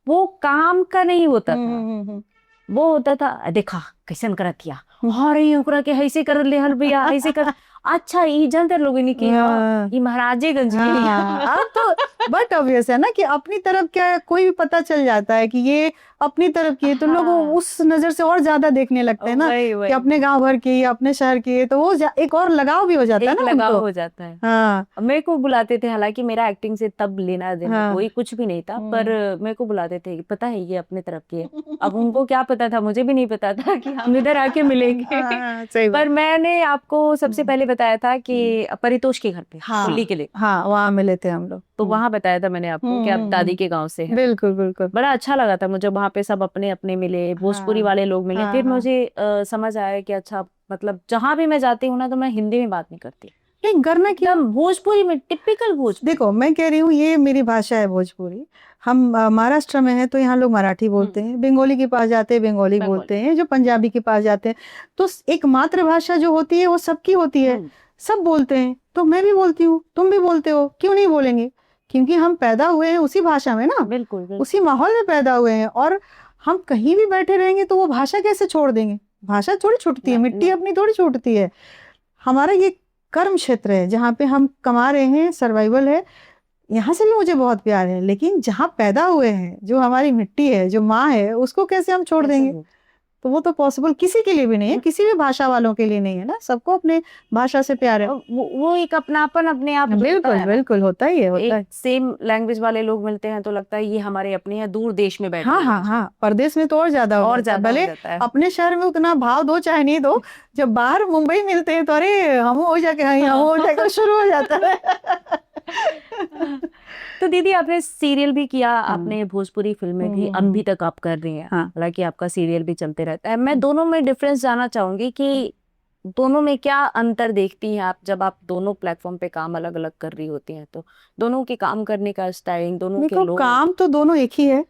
वो काम का नहीं होता था, वो होता था देखा कैसन करत किया, अरे ओकरा के ऐसे कर ले हल भैया, ऐसे कर। अच्छा ये जानते लोग नहीं कि हाँ। ये महाराजेगंज की है। हाँ, अब तो बट ऑब्वियस है ना कि अपनी तरफ क्या है, कोई भी पता चल जाता है कि ये अपनी तरफ की है, तो लोग हाँ। उस नजर से और ज्यादा देखने लगते हैं ना वही कि वही अपने गांव भर की या अपने शहर की है, तो वो एक और लगाव भी हो जाता है एक ना लगाव उनको। हो जाता है। हाँ मेरे को बुलाते थे, हालांकि मेरा एक्टिंग से तब लेना देना हाँ। कोई कुछ भी नहीं था, पर मेरे को बुलाते थे, पता है ये अपने तरफ की है। अब उनको क्या पता था, मुझे भी नहीं पता था कि हम इधर आके मिलेंगे। हाँ, सही बात। पर मैंने आपको सबसे पहले बताया था कि परितोष के घर पे हाँ होली के लिए, हाँ, वहाँ मिले थे हम लोग। तो वहां बताया था मैंने आपको कि आप दादी के गांव से हैं। बिल्कुल बिल्कुल। बड़ा अच्छा लगा था मुझे, वहां पे सब अपने अपने मिले, भोजपुरी हाँ वाले लोग मिले। हाँ फिर हाँ। मुझे समझ आया कि अच्छा, मतलब जहां भी मैं जाती हूँ ना, तो मैं हिंदी में बात नहीं करती, नहीं करना क्यों? एकदम भोजपुरी में, टिपिकल भोजपुरी। देखो मैं कह रही हूँ ये मेरी भाषा है भोजपुरी। हम महाराष्ट्र में हैं तो यहाँ लोग मराठी बोलते हैं, बंगाली के पास जाते हैं बंगाली बंगाली। बोलते हैं, जो पंजाबी के पास जाते हैं, तो एक मातृभाषा जो होती है वो सबकी होती है, सब बोलते हैं। तो मैं भी बोलती हूँ, तुम भी बोलते हो, क्यों नहीं बोलेंगे? क्योंकि हम पैदा हुए हैं उसी भाषा में ना, बिल्कुल बिल्कुल। उसी माहौल में पैदा हुए हैं, और हम कहीं भी बैठे रहेंगे तो वो भाषा कैसे छोड़ देंगे? भाषा थोड़ी छूटती है, मिट्टी अपनी थोड़ी छूटती है। हमारा ये कर्म क्षेत्र है जहाँ पे हम कमा रहे हैं, सर्वाइवल है, यहाँ से भी मुझे बहुत प्यार है, लेकिन जहाँ पैदा हुए हैं, जो हमारी मिट्टी है, जो माँ है, उसको कैसे हम छोड़ देंगे? तो वो तो पॉसिबल किसी के लिए भी नहीं है, किसी भी भाषा वालों के लिए नहीं है ना, सबको अपने भाषा से प्यार है। वो एक अपनापन अपने आप बिल्कुल बिल्कुल, होता ही है, होता है। सेम लैंग्वेज वाले लोग मिलते हैं तो लगता है ये हमारे अपने हैं, दूर देश में बैठे हाँ हाँ हाँ, परदेश में तो और ज्यादा और ज्यादा भले हो जाता है। अपने शहर में उतना भाव दो चाहे नहीं दो, जब बाहर मुंबई मिलते हैं तो अरे हम हो जाके हम हो जाके शुरू हो जाता है। तो दीदी आपने सीरियल भी किया, आपने भोजपुरी फिल्में भी अभी तक आप कर रही हैं, हाँ। हालांकि आपका सीरियल भी चलते रहता है। मैं दोनों में डिफरेंस जानना चाहूंगी कि दोनों में क्या अंतर देखती हैं आप, जब आप दोनों प्लेटफॉर्म पे काम अलग अलग कर रही होती हैं, तो दोनों के काम करने का स्टाइल, दोनों के लोग। काम तो दोनों एक ही है,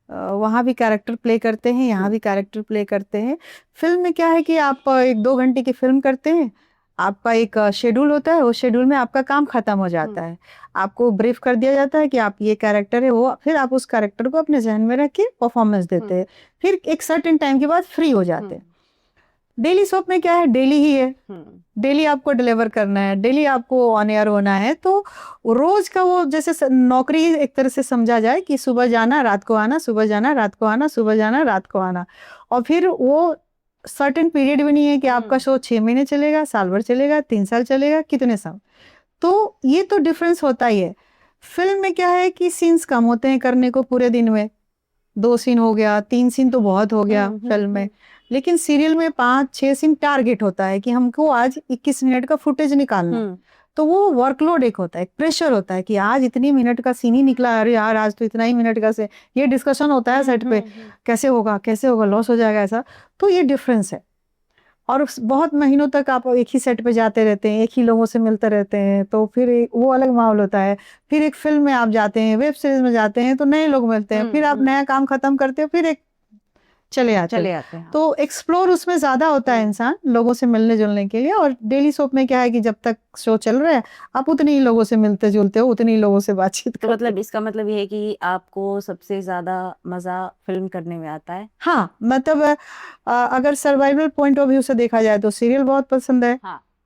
वहाँ भी कैरेक्टर प्ले करते हैं, यहाँ भी कैरेक्टर प्ले करते हैं। फिल्म में क्या है कि आप 1-2 घंटे की फिल्म करते हैं, आपका एक शेड्यूल होता है, उस शेड्यूल में आपका काम खत्म हो जाता है, आपको ब्रीफ कर दिया जाता है कि आप ये कैरेक्टर है वो, फिर आप उस कैरेक्टर को अपने जहन में रख के परफॉर्मेंस देते हैं, फिर एक सर्टेन टाइम के बाद फ्री हो जाते हैं। डेली सोप में क्या है, डेली ही है, डेली आपको डिलीवर करना है, डेली आपको ऑन एयर होना है, तो रोज का वो जैसे नौकरी एक तरह से समझा जाए कि सुबह जाना रात को आना, सुबह जाना रात को आना, सुबह जाना रात को आना, और फिर वो सर्टेन पीरियड भी नहीं है कि आपका शो 6 महीने चलेगा, साल भर चलेगा, 3 साल चलेगा, कितने साल। तो ये तो डिफरेंस होता ही है। फिल्म में क्या है कि सीन्स कम होते हैं करने को पूरे दिन में, 2 सीन हो गया, 3 सीन तो बहुत हो गया फिल्म में, लेकिन सीरियल में 5-6 सीन टारगेट होता है कि हमको आज 21 मिनट का फुटेज निकालना, तो वो वर्कलोड एक होता है, एक प्रेशर होता है कि आज इतनी मिनट का सीन ही निकला, अरे यार आज तो इतना ही मिनट का से, ये डिस्कशन होता है सेट पे, कैसे होगा लॉस हो जाएगा ऐसा, तो ये डिफरेंस है। और बहुत महीनों तक आप एक ही सेट पे जाते रहते हैं, एक ही लोगों से मिलते रहते हैं, तो फिर वो अलग माहौल होता है। फिर एक फिल्म में आप जाते हैं, वेब सीरीज में जाते हैं, तो नए लोग मिलते हैं, फिर आप नया काम खत्म करते हो, फिर एक चले आते हैं। तो एक्सप्लोर उसमें ज्यादा होता है इंसान लोगों से मिलने जुलने के लिए। और डेली सोप में क्या है कि जब तक शो चल रहा है आप उतने ही लोगों से मिलते जुलते हो, उतने ही लोगों से बातचीत तो मतलब इसका मतलब ये है कि आपको सबसे ज्यादा मजा फिल्म करने में आता है? हाँ, मतलब अगर सर्वाइवल पॉइंट ऑफ व्यू से देखा जाए तो सीरियल बहुत पसंद है,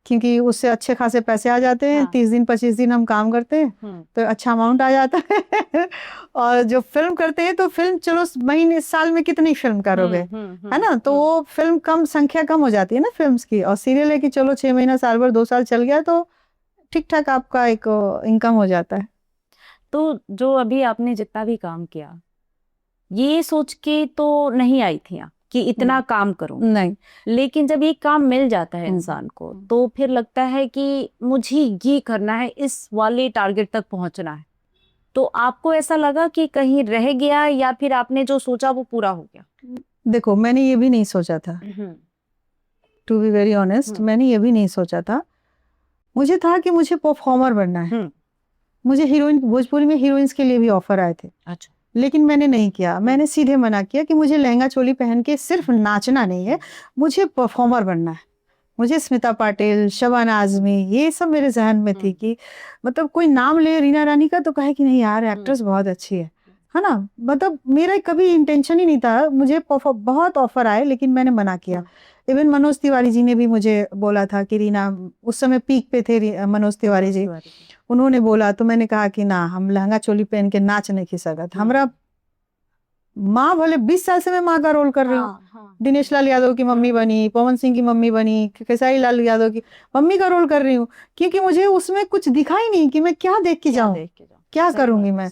क्योंकि उससे अच्छे खासे पैसे आ जाते हैं। 30 दिन 25 दिन हम काम करते हैं तो अच्छा अमाउंट आ जाता है। और जो फिल्म करते हैं तो फिल्म चलो महीने साल में कितनी फिल्म करोगे, है ना, तो वो फिल्म कम संख्या कम हो जाती है ना फिल्म्स की। और सीरियल है कि चलो 6 महीना साल भर 2 साल चल गया तो ठीक ठाक आपका एक इनकम हो जाता है। तो जो अभी आपने जितना भी काम किया, ये सोच के तो नहीं आई थी आप कि इतना काम करूं, नहीं, लेकिन जब ये काम मिल जाता है इंसान को तो फिर लगता है कि मुझे ये करना है, इस वाले टारगेट तक पहुंचना है। तो आपको ऐसा लगा कि कहीं रह गया, या फिर आपने जो सोचा वो पूरा हो गया? देखो मैंने ये भी नहीं सोचा था, टू बी वेरी ऑनेस्ट, मैंने ये भी नहीं सोचा था। मुझे था कि मुझे परफॉर्मर बनना है। मुझे हीरोइन, भोजपुरी में हीरोइंस के लिए भी ऑफर आए थे। अच्छा, लेकिन मैंने नहीं किया, मैंने सीधे मना किया कि मुझे लहंगा चोली पहन के सिर्फ नाचना नहीं है, मुझे परफॉर्मर बनना है। मुझे स्मिता पाटिल, शबाना आजमी, ये सब मेरे जहन में थी कि मतलब कोई नाम ले रीना रानी का तो कहे कि नहीं यार एक्ट्रेस बहुत अच्छी है है ना। मतलब मेरा कभी इंटेंशन ही नहीं था, मुझे बहुत ऑफर आए लेकिन मैंने मना किया। इवन मनोज तिवारी जी ने भी मुझे बोला था कि रीना, उस समय पीक पे थे मनोज तिवारी जी, उन्होंने बोला तो मैंने कहा कि ना, हम लहंगा चोली पहन के नाच नहीं खी सकत। हमरा माँ, भले 20 साल से मैं माँ का रोल कर रही हूँ, दिनेश लाल यादव की मम्मी बनी, पवन सिंह की मम्मी बनी, खेसारी लाल यादव की मम्मी का रोल कर रही हूँ, क्योंकि मुझे उसमें कुछ दिखा ही नहीं कि मैं क्या देख के जाऊँ, क्या करूंगी मैं।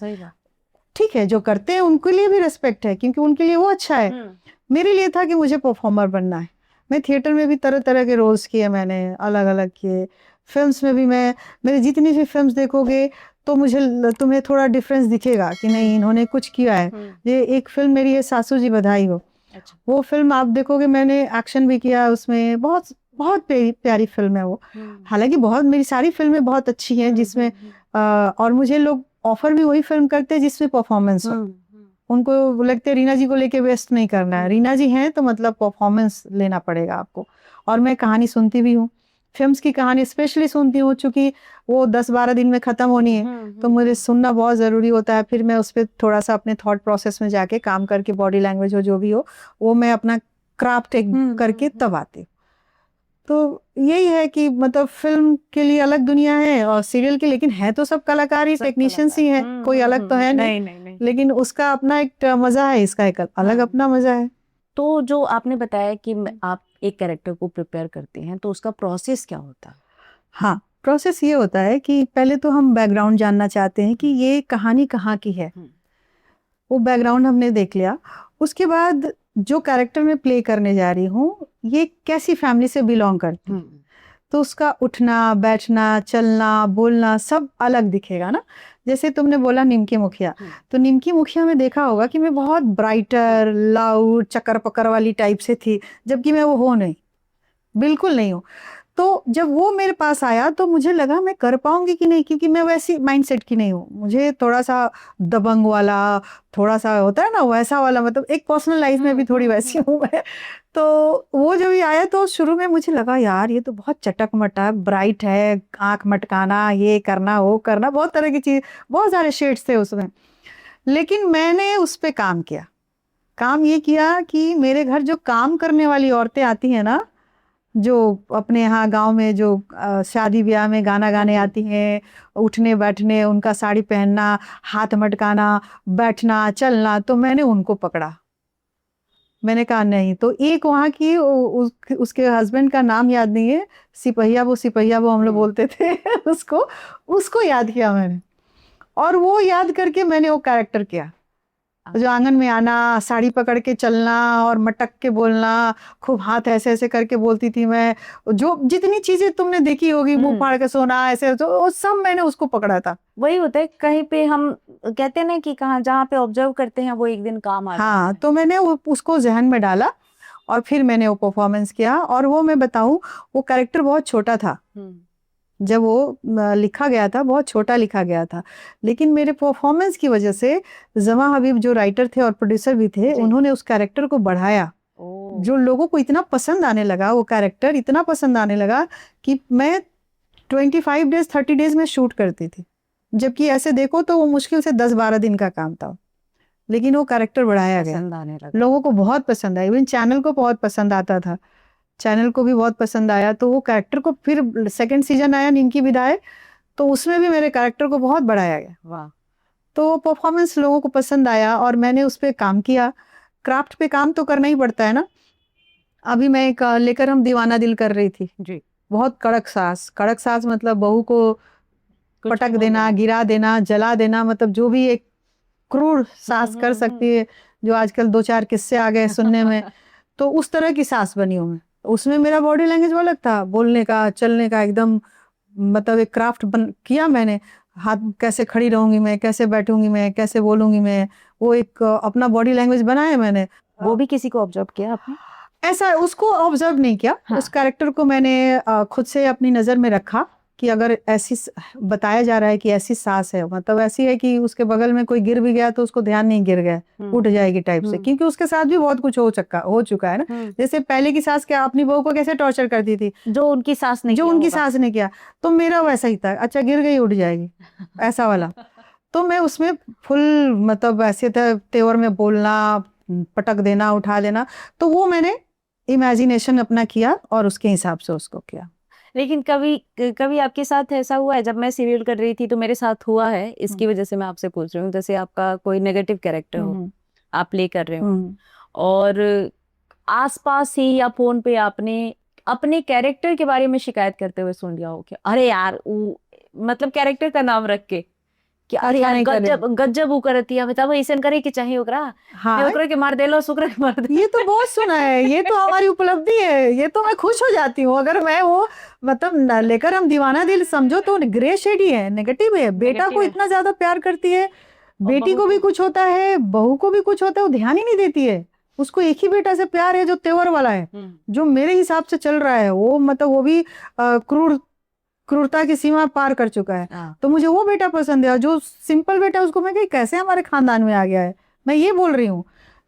ठीक है, जो करते हैं उनके लिए भी रेस्पेक्ट है, क्योंकि उनके लिए वो अच्छा है। मेरे लिए था कि मुझे परफॉर्मर बनना है। मैं थिएटर में भी तरह तरह के रोल्स किए, मैंने अलग अलग किए। फिल्म्स में भी मेरे जितनी भी फिल्म्स देखोगे तो तुम्हें थोड़ा डिफरेंस दिखेगा कि नहीं, इन्होंने कुछ किया है। ये एक फिल्म मेरी है, सासू जी बधाई हो। अच्छा। वो फिल्म आप देखोगे, मैंने एक्शन भी किया उसमें, बहुत बहुत प्यारी फिल्म है वो। हालांकि बहुत, मेरी सारी फिल्में बहुत अच्छी हैं जिसमें और मुझे लोग ऑफर भी वही फिल्म करते हैं जिसमें परफॉर्मेंस हो। उनको लगता है रीना जी को लेके वेस्ट नहीं करना है, रीना जी हैं तो मतलब परफॉर्मेंस लेना पड़ेगा आपको। और मैं कहानी सुनती भी हूँ, फिल्म्स की कहानी स्पेशली सुनती हूँ, चूंकि वो 10-12 दिन में खत्म होनी है, तो मुझे सुनना बहुत जरूरी होता है। फिर मैं उस पर थोड़ा सा अपने थॉट प्रोसेस में जाके काम करके, बॉडी लैंग्वेज हो जो भी हो, वो मैं अपना क्राफ्ट करके तब आती हूँ। तो यही है कि मतलब फिल्म के लिए अलग दुनिया है और सीरियल के, लेकिन है तो सब कलाकार ही, टेक्नीशियंस ही हैं, कोई अलग तो है नहीं। लेकिन उसका अपना एक मजा है, इसका एक अलग अपना मजा है। तो जो आपने बताया कि आप एक कैरेक्टर को प्रिपेयर करते हैं, तो उसका प्रोसेस क्या होता है? हाँ, प्रोसेस ये होता है कि पहले तो हम बैकग्राउंड जानना चाहते हैं कि ये कहानी कहाँ की है। वो बैकग्राउंड हमने देख लिया। उसके बाद जो कैरेक्टर मैं प्ले करने जा रही हूँ, ये कैसी फैमिली से बिलोंग करती है, तो उसका उठना बैठना चलना बोलना सब अलग दिखेगा ना। जैसे तुमने बोला निमकी मुखिया, तो निमकी मुखिया में देखा होगा कि मैं बहुत ब्राइटर, लाउड, चक्कर पक्कर वाली टाइप से थी, जबकि मैं वो हो नहीं, बिल्कुल नहीं हूँ। तो जब वो मेरे पास आया तो मुझे लगा मैं कर पाऊंगी कि नहीं, क्योंकि मैं वैसी माइंडसेट की नहीं हूँ। मुझे थोड़ा सा दबंग वाला, थोड़ा सा होता है ना वैसा वाला, मतलब एक पर्सनल लाइफ में भी थोड़ी वैसी हूँ मैं। तो वो जब आया तो शुरू में मुझे लगा यार ये तो बहुत चटक मटक ब्राइट है, आंख मटकाना, ये करना वो करना, बहुत तरह की चीज, बहुत सारे शेड्स थे उसमें। लेकिन मैंने उस पर काम किया। काम ये किया कि मेरे घर जो काम करने वाली औरतें आती हैं ना, जो अपने यहाँ गांव में जो शादी ब्याह में गाना गाने आती हैं, उठने बैठने, उनका साड़ी पहनना, हाथ मटकाना, बैठना चलना, तो मैंने उनको पकड़ा। मैंने कहा नहीं, तो एक वहाँ की उसके हस्बैंड का नाम याद नहीं है, सिपहिया वो हम लोग बोलते थे उसको याद किया मैंने, और वो याद करके मैंने वो कैरेक्टर किया। जो आंगन में आना, साड़ी पकड़ के चलना और मटक के बोलना, खूब हाथ ऐसे ऐसे करके बोलती थी मैं, जो जितनी चीजें तुमने देखी होगी, मुंह फाड़ के सोना, ऐसे तो वो सब मैंने उसको पकड़ा था। वही होता है, कहीं पे हम कहते हैं ना कि कहाँ जहाँ पे ऑब्जर्व करते हैं वो एक दिन काम आता है। हाँ, तो मैंने उसको जहन में डाला और फिर मैंने वो परफॉर्मेंस किया। और वो मैं बताऊं, वो कैरेक्टर बहुत छोटा था, जब वो लिखा गया था बहुत छोटा लिखा गया था, लेकिन मेरे परफॉर्मेंस की वजह से जमा हबीब जो राइटर थे और प्रोड्यूसर भी थे, उन्होंने उस कैरेक्टर को बढ़ाया, जो लोगों को इतना पसंद आने लगा, वो कैरेक्टर इतना पसंद आने लगा कि मैं 25 डेज 30 डेज में शूट करती थी, जबकि ऐसे देखो तो वो मुश्किल से 10-12 दिन का काम था। लेकिन वो कैरेक्टर बढ़ाया गया, लोगों को बहुत पसंद आया, इवन चैनल को बहुत पसंद आता था, चैनल को भी बहुत पसंद आया। तो वो कैरेक्टर को फिर सेकंड सीजन आया निमकी विदाई, तो उसमें भी मेरे कैरेक्टर को बहुत बढ़ाया गया। वाह। तो परफॉर्मेंस लोगों को पसंद आया और मैंने उस पर काम किया। क्राफ्ट पे काम तो करना ही पड़ता है ना। अभी मैं एक लेकर हम दीवाना दिल कर रही थी जी, बहुत कड़क सास मतलब बहू को पटक देना, गिरा देना, जला देना, मतलब जो भी एक क्रूर सास कर सकती है, जो आजकल 2-4 किस्से आ गए सुनने में, तो उस तरह की सास बनी हूँ मैं। उसमें मेरा बॉडी लैंग्वेज वो अलग था, बोलने का चलने का एकदम, मतलब एक क्राफ्ट किया मैंने। हाथ कैसे खड़ी रहूंगी मैं, कैसे बैठूंगी मैं, कैसे बोलूंगी मैं, वो एक अपना बॉडी लैंग्वेज बनाया मैंने। वो भी किसी को ऑब्जर्व किया आपने? ऐसा उसको ऑब्जर्व नहीं किया। हाँ। उस कैरेक्टर को मैंने खुद से अपनी नजर में रखा कि अगर ऐसी बताया जा रहा है कि ऐसी सास है, मतलब ऐसी है कि उसके बगल में कोई गिर भी गया तो उसको ध्यान नहीं, गिर गया उठ जाएगी टाइप से, क्योंकि उसके साथ भी बहुत कुछ हो चुका है ना। जैसे पहले की सास क्या अपनी बहू को कैसे टॉर्चर करती थी, जो उनकी सास ने किया, तो मेरा वैसा ही था, अच्छा गिर गई उठ जाएगी, ऐसा वाला। तो मैं उसमें फुल मतलब ऐसे तेवर में बोलना, पटक देना, उठा देना, तो वो मैंने इमेजिनेशन अपना किया और उसके हिसाब से उसको किया। लेकिन कभी कभी आपके साथ ऐसा हुआ है, जब मैं सीरियल कर रही थी तो मेरे साथ हुआ है, इसकी वजह से मैं आपसे पूछ रही हूँ, जैसे आपका कोई नेगेटिव कैरेक्टर हो, आप प्ले कर रहे हो और आसपास ही या फोन पे आपने अपने कैरेक्टर के बारे में शिकायत करते हुए सुन लिया हो कि अरे यार मतलब कैरेक्टर का नाम रख के कि अरे अच्छा यार नहीं करे। गजब गजब वो करती है, बताओ ऐसा करे कि चाहिए ओकरा हाँ ने ओकरा के मार देलो सुकरा के मार दे। ये तो बहुत सुना है, ये तो हमारी उपलब्धि है, ये तो मैं खुश हो जाती हूँ अगर मैं वो मतलब लेकर हम दीवाना दिल समझो तो ग्रे शेड ही है, नेगेटिव है। बेटा नेगेटिव को है। इतना ज्यादा प्यार करती है, और बेटी बहू को भी कुछ होता है, बहू को भी कुछ होता है, वो ध्यान ही नहीं देती है। उसको एक ही बेटा से प्यार है जो तेवर वाला है, जो मेरे हिसाब से चल रहा है, वो मतलब वो भी क्रूरता की सीमा पार कर चुका है। तो मुझे वो बेटा पसंद है, और जो सिंपल बेटा उसको मैं कही कैसे हमारे खानदान में आ गया है, मैं ये बोल रही हूँ।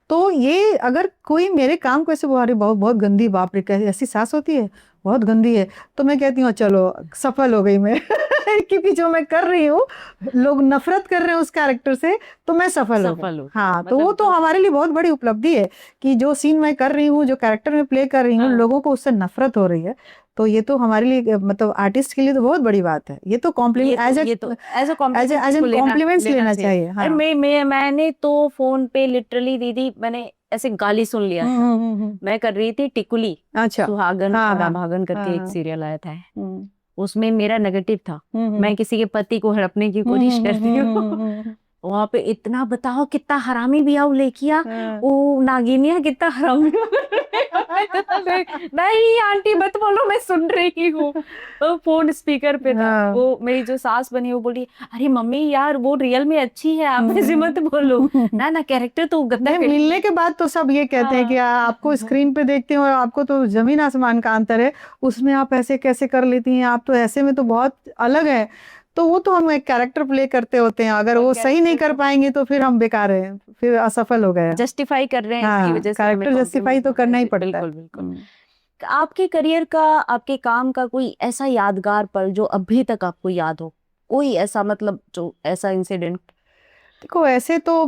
तो ये अगर कोई मेरे काम को ऐसे बहुत बहुत गंदी, बाप रे कैसी ऐसी सास होती है, बहुत गंदी है, तो मैं कहती हूँ चलो सफल हो गई मैं क्योंकि जो मैं कर रही हूँ, लोग नफरत कर रहे हैं उस कैरेक्टर से, तो मैं सफल हो गई। हाँ तो वो तो हमारे लिए बहुत बड़ी उपलब्धि है कि जो सीन मैं कर रही हूँ, जो कैरेक्टर में प्ले कर रही हूँ, लोगों को उससे नफरत हो रही है, तो ये तो हमारे लिए मतलब आर्टिस्ट के लिए तो बहुत बड़ी बात है। ये तो कॉम्प्लीमेंट एज कॉम्प्लीमेंट्स लेना चाहिए। हाँ। मैंने तो फोन पे लिटरली दीदी मैंने ऐसे गाली सुन लिया था। मैं कर रही थी टिकुली, अच्छा सुहागन और अभागन करके एक सीरियल आया था, उसमें मेरा नेगेटिव था, मैं किसी के पति को हड़पने की कोशिश करती हूँ। वहां पे इतना बताओ कितना हरामी भी आओ लेकिया, वो नागिनिया कितना हरामी नहीं आंटी मत बोलो मैं सुन रही हूँ। तो फोन स्पीकर पे था, वो मेरी जो सास बनी वो बोली अरे मम्मी यार वो रियल में अच्छी है, आप ऐसे मत बोलो ना ना कैरेक्टर तो गंदा। मिलने के बाद तो सब ये कहते हैं कि आपको स्क्रीन पे देखते हो और आपको तो जमीन आसमान का अंतर है, उसमें आप ऐसे कैसे कर लेती हैं, आप तो ऐसे में तो बहुत अलग है। तो वो तो हम एक कैरेक्टर प्ले करते होते हैं, अगर वो सही नहीं कर पाएंगे तो फिर हम बेकार हैं, फिर असफल हो गए, जस्टिफाई कर रहे हैं। हाँ, इसकी वजह से कैरेक्टर जस्टिफाई तो करना ही पड़ता है। बिल्कुल बिल्कुल। आपके करियर का, आपके काम का कोई ऐसा यादगार पल जो अभी तक आपको याद हो, कोई ऐसा मतलब जो ऐसा इंसिडेंट? देखो ऐसे तो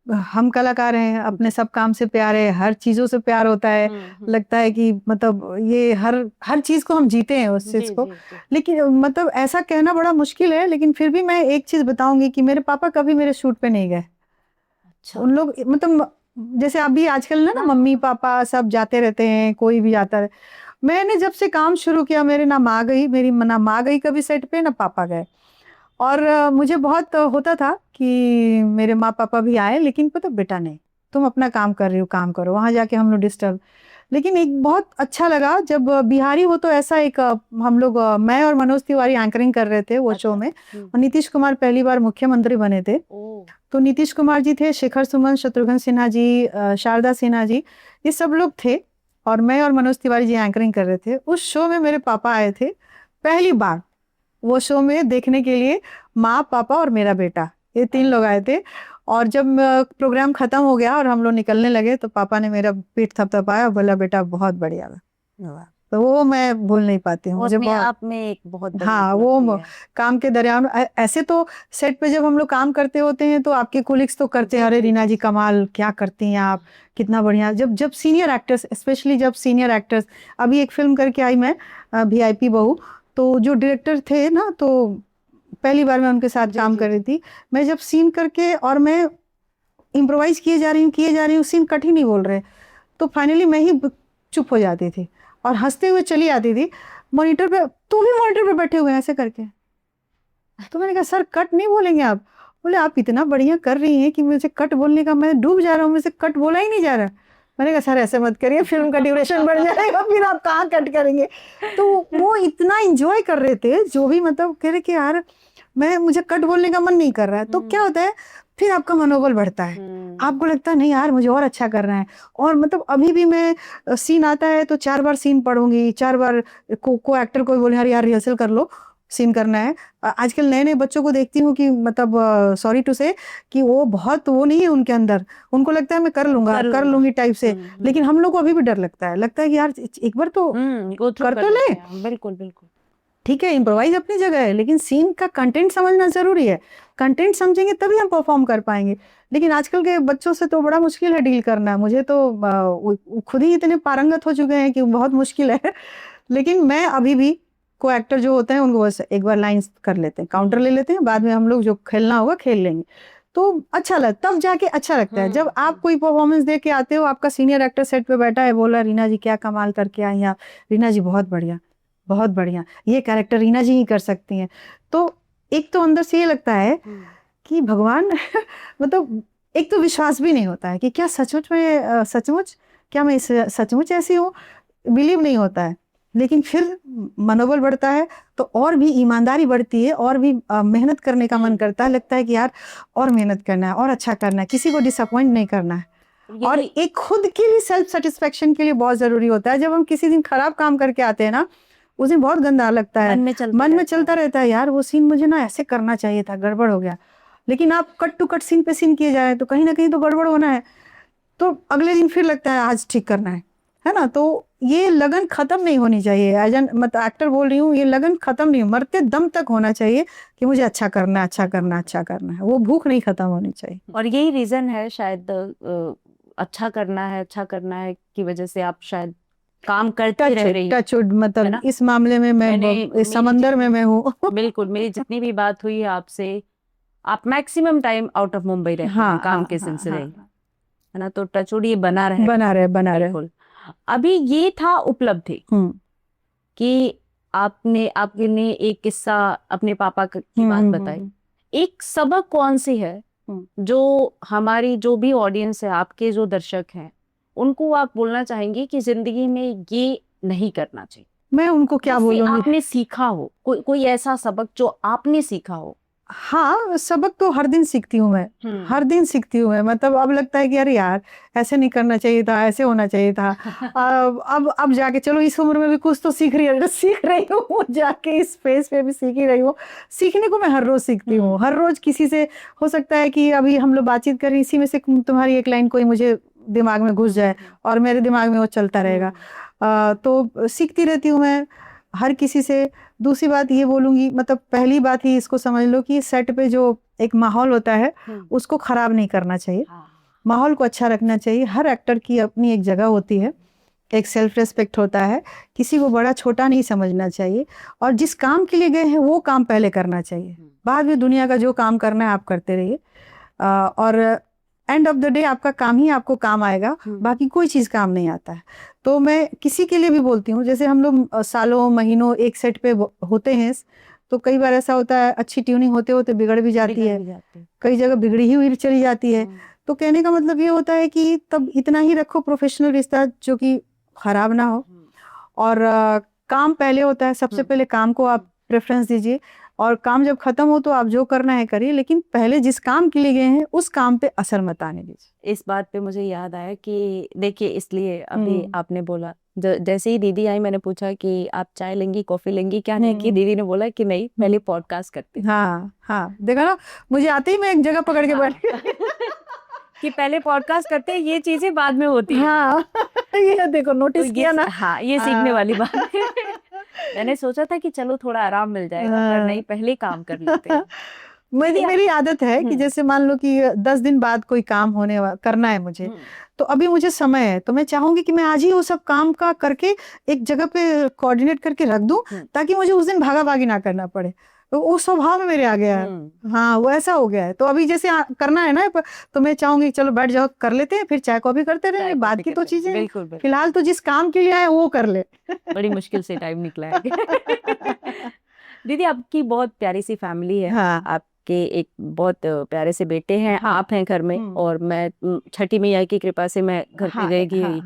हम कलाकार हैं, अपने सब काम से प्यार है, हर चीजों से प्यार होता है, लगता है कि मतलब ये हर चीज को हम जीते हैं उस चीज को। लेकिन मतलब ऐसा कहना बड़ा मुश्किल है, लेकिन फिर भी मैं एक चीज बताऊंगी कि मेरे पापा कभी मेरे शूट पे नहीं गए। अच्छा। उन लोग मतलब जैसे अभी आजकल ना मम्मी पापा सब जाते रहते हैं, कोई भी जाता है, मैंने जब से काम शुरू किया मेरे ना माँ गई, मेरी ना माँ गई कभी सेट पे, ना पापा गए। और मुझे बहुत होता था कि मेरे माँ पापा भी आए, लेकिन पता बेटा नहीं, तुम अपना काम कर रही हो, काम करो, वहां जाके हम लोग डिस्टर्ब। लेकिन एक बहुत अच्छा लगा जब बिहारी हो तो ऐसा एक हम लोग मैं और मनोज तिवारी एंकरिंग कर रहे थे वो शो में, और नीतीश कुमार पहली बार मुख्यमंत्री बने थे। तो नीतीश कुमार जी थे, शेखर सुमन, शत्रुघ्न सिन्हा जी, शारदा सिन्हा जी, ये सब लोग थे, और मैं और मनोज तिवारी जी एंकरिंग कर रहे थे। उस शो में मेरे पापा आए थे पहली बार वो शो में देखने के लिए, माँ पापा और मेरा बेटा, ये 3 लोग आए थे। और जब प्रोग्राम खत्म हो गया और हम लोग निकलने लगे तो पापा ने मेरा पीठ थपथपाया और बोला बेटा बहुत बढ़िया। तो वो मैं भूल नहीं पाती हूँ, मुझे बहुत आप में एक बहुत हाँ वो काम के दरमियान ऐसे तो सेट पे जब हम लोग काम करते होते हैं तो आपके कोलिग्स तो करते हैं, अरे रीना जी कमाल, क्या करती हैं आप, कितना बढ़िया। जब सीनियर एक्टर्स, स्पेशली जब सीनियर एक्टर्स, अभी एक फिल्म करके आई मैं VIP बहू, तो जो डायरेक्टर थे ना, तो पहली बार मैं उनके साथ काम कर रही थी, मैं जब सीन करके और मैं इम्प्रोवाइज किए जा रही हूँ, सीन कट ही नहीं बोल रहे, तो फाइनली मैं ही चुप हो जाती थी और हंसते हुए चली आती थी मॉनिटर पे, तो भी मॉनिटर पे बैठे हुए ऐसे करके। तो मैंने कहा सर कट नहीं बोलेंगे आप? बोले आप इतना बढ़िया कर रही हैं कि मुझे कट बोलने का, मैं डूब जा रहा हूँ, मुझे कट बोला ही नहीं जा रहा। मैंने कहा सर ऐसे मत करिए, फिल्म का ड्यूरेशन बढ़ जाएगा, फिर आप कहाँ कट करेंगे। तो वो इतना एंजॉय कर रहे थे, जो भी मतलब कह रहे कि यार मुझे कट बोलने का मन नहीं कर रहा है। तो क्या होता है, फिर आपका मनोबल बढ़ता है, आपको लगता है नहीं यार मुझे और अच्छा करना है। और मतलब अभी भी मैं सीन आता है तो 4 बार सीन पढ़ूंगी, 4 बार को एक्टर को बोले यार रिहर्सल कर लो, सीन करना है। आजकल नए नए बच्चों को देखती हूँ कि मतलब सॉरी टू से कि वो बहुत वो नहीं है उनके अंदर, उनको लगता है मैं कर लूंगी टाइप से। लेकिन हम लोग को अभी भी डर लगता है कि यार एक बार तो कर तो ले। बिल्कुल बिल्कुल। ठीक है, इम्प्रोवाइज अपनी जगह है, लेकिन सीन का कंटेंट समझना जरूरी है। कंटेंट समझेंगे तभी हम परफॉर्म कर पाएंगे। लेकिन आजकल के बच्चों से तो बड़ा मुश्किल है डील करना। मुझे तो वो खुद ही इतने पारंगत हो चुके हैं कि बहुत मुश्किल है। लेकिन मैं अभी भी को एक्टर जो होते हैं उनको बस एक बार लाइंस कर लेते हैं, काउंटर ले लेते हैं, बाद में हम लोग जो खेलना होगा खेल लेंगे। तो अच्छा लगता, तब जाके अच्छा लगता है जब आप कोई परफॉर्मेंस दे के आते हो, आपका सीनियर एक्टर सेट पे बैठा है, बोला रीना जी क्या कमाल करके आई हैं आप, रीना जी बहुत बढ़िया बहुत बढ़िया, ये कैरेक्टर रीना जी ही कर सकती हैं। तो एक तो अंदर से ये लगता है कि भगवान मतलब एक तो विश्वास भी नहीं होता है कि क्या सचमुच में सचमुच क्या मैं सचमुच ऐसी हूँ, बिलीव नहीं होता है। लेकिन फिर मनोबल बढ़ता है तो और भी ईमानदारी बढ़ती है, और भी मेहनत करने का मन करता है, लगता है कि यार और मेहनत करना है और अच्छा करना है, किसी को डिसअपॉइंट नहीं करना है। और एक खुद के लिए सेल्फ सेटिस्फेक्शन के लिए बहुत जरूरी होता है। जब हम किसी दिन खराब काम करके आते हैं ना, उस दिन बहुत गंदा लगता है, मन में चलता रहता है यार वो सीन मुझे ना ऐसे करना चाहिए था, गड़बड़ हो गया। लेकिन आप कट टू कट सीन पे सीन किए जाए तो कहीं ना कहीं तो गड़बड़ होना है, तो अगले दिन फिर लगता है आज ठीक करना है ना। तो ये लगन खत्म नहीं होनी चाहिए। एज एन मतलब एक्टर बोल रही हूँ, ये लगन खत्म नहीं, मरते दम तक होना चाहिए कि मुझे अच्छा करना है, अच्छा करना, अच्छा करना है। वो भूख नहीं खत्म होनी चाहिए। और यही रीजन है शायद अच्छा करना है की वजह से आप शायद काम करते रह रही टच मतलब इस मामले में मैं इस समंदर में मैं हूँ। बिल्कुल, मेरी जितनी भी बात हुई है आपसे, आप maximum time out of Mumbai रहती हैं काम के सिलसिले, है ना। तो टचवुड ये बना रहे बिल्कुल। अभी ये था उपलब्धि कि आपने एक किस्सा अपने पापा की बात बताई। एक सबक कौन सी है जो हमारी जो भी ऑडियंस है, आपके जो दर्शक हैं, उनको आप बोलना चाहेंगे कि जिंदगी में ये नहीं करना चाहिए? मैं उनको क्या बोलूंगी? आपने सीखा हो कोई ऐसा सबक जो आपने सीखा हो? हाँ, सबक तो हर दिन सीखती हूँ मैं, हर दिन सीखती हूँ मैं। मतलब अब लगता है कि अरे यार ऐसे नहीं करना चाहिए था, ऐसे होना चाहिए था। अब जाके चलो इस उम्र में भी कुछ तो सीख रही हूँ जाके इस फेज पे भी सीख ही रही हूँ। सीखने को मैं हर रोज सीखती हूँ, हर रोज किसी से। हो सकता है कि अभी हम लोग बातचीत करें, इसी में से तुम्हारी एक लाइन कोई मुझे दिमाग में घुस जाए और मेरे दिमाग में वो चलता रहेगा। तो सीखती रहती हूँ मैं हर किसी से। दूसरी बात ये बोलूंगी, मतलब पहली बात ही इसको समझ लो कि सेट पे जो एक माहौल होता है उसको खराब नहीं करना चाहिए, माहौल को अच्छा रखना चाहिए। हर एक्टर की अपनी एक जगह होती है, एक सेल्फ रेस्पेक्ट होता है, किसी को बड़ा छोटा नहीं समझना चाहिए। और जिस काम के लिए गए हैं वो काम पहले करना चाहिए, बाद में दुनिया का जो काम करना है आप करते रहिए। और एंड ऑफ द डे आपका काम ही आपको काम आएगा, बाकी कोई चीज काम नहीं आता है। तो मैं किसी के लिए भी बोलती हूँ, जैसे हम लोग सालों महीनों एक सेट पे होते हैं, तो कई बार ऐसा होता है अच्छी ट्यूनिंग होते होते बिगड़ भी जाती है, कई जगह बिगड़ी ही हुई चली जाती है। तो कहने का मतलब ये होता है कि तब इतना ही रखो प्रोफेशनल रिश्ता जो कि खराब ना हो। और काम पहले होता है, सबसे पहले काम को आप प्रेफरेंस दीजिए, और काम जब खत्म हो तो आप जो करना है करिए, लेकिन पहले जिस काम के लिए गए हैं उस काम पे असर मत आने दीजिए। इस बात पे मुझे याद आया कि देखिए, इसलिए अभी आपने बोला, जैसे ही दीदी आई मैंने पूछा कि आप चाय लेंगी कॉफी लेंगी, क्या नहीं, कि दीदी ने बोला कि नहीं पहले पॉडकास्ट करते। हाँ, देखा ना, मुझे आते ही मैं एक जगह पकड़ के बैठ कि पहले पॉडकास्ट करते हैं, ये चीजें बाद में होती है। ये देखो नोटिस तो किया ना। हाँ, ये सीखने वाली बात है। मैंने सोचा था कि चलो थोड़ा आराम मिल जाएगा, पर नहीं, पहले काम कर लेते हैं। मेरी आदत है कि जैसे मान लो कि 10 दिन बाद कोई काम करना है मुझे, तो अभी मुझे समय है, तो मैं चाहूंगी कि मैं आज ही वो सब काम का करके एक जगह पे कोऑर्डिनेट करके रख दूं, ताकि मुझे उस दिन भागा भागी ना करना पड़े। तो वो स्वभाव में मेरे आ गया है। हाँ, वो ऐसा हो गया है। तो अभी जैसे करना है ना, तो मैं चाहूंगी चलो बैठ जाओ, कर लेते हैं, फिर चाय कॉफी करते रहे, बाद की तो चीजें फिलहाल तो जिस काम के लिए आए वो कर ले। बड़ी मुश्किल से टाइम निकला है। दीदी, आपकी बहुत प्यारी सी फैमिली है। आपके एक बहुत प्यारे से बेटे हैं, आप हैं घर में, और मैं छठी मैया की कृपा से मैं घर पे गई थी।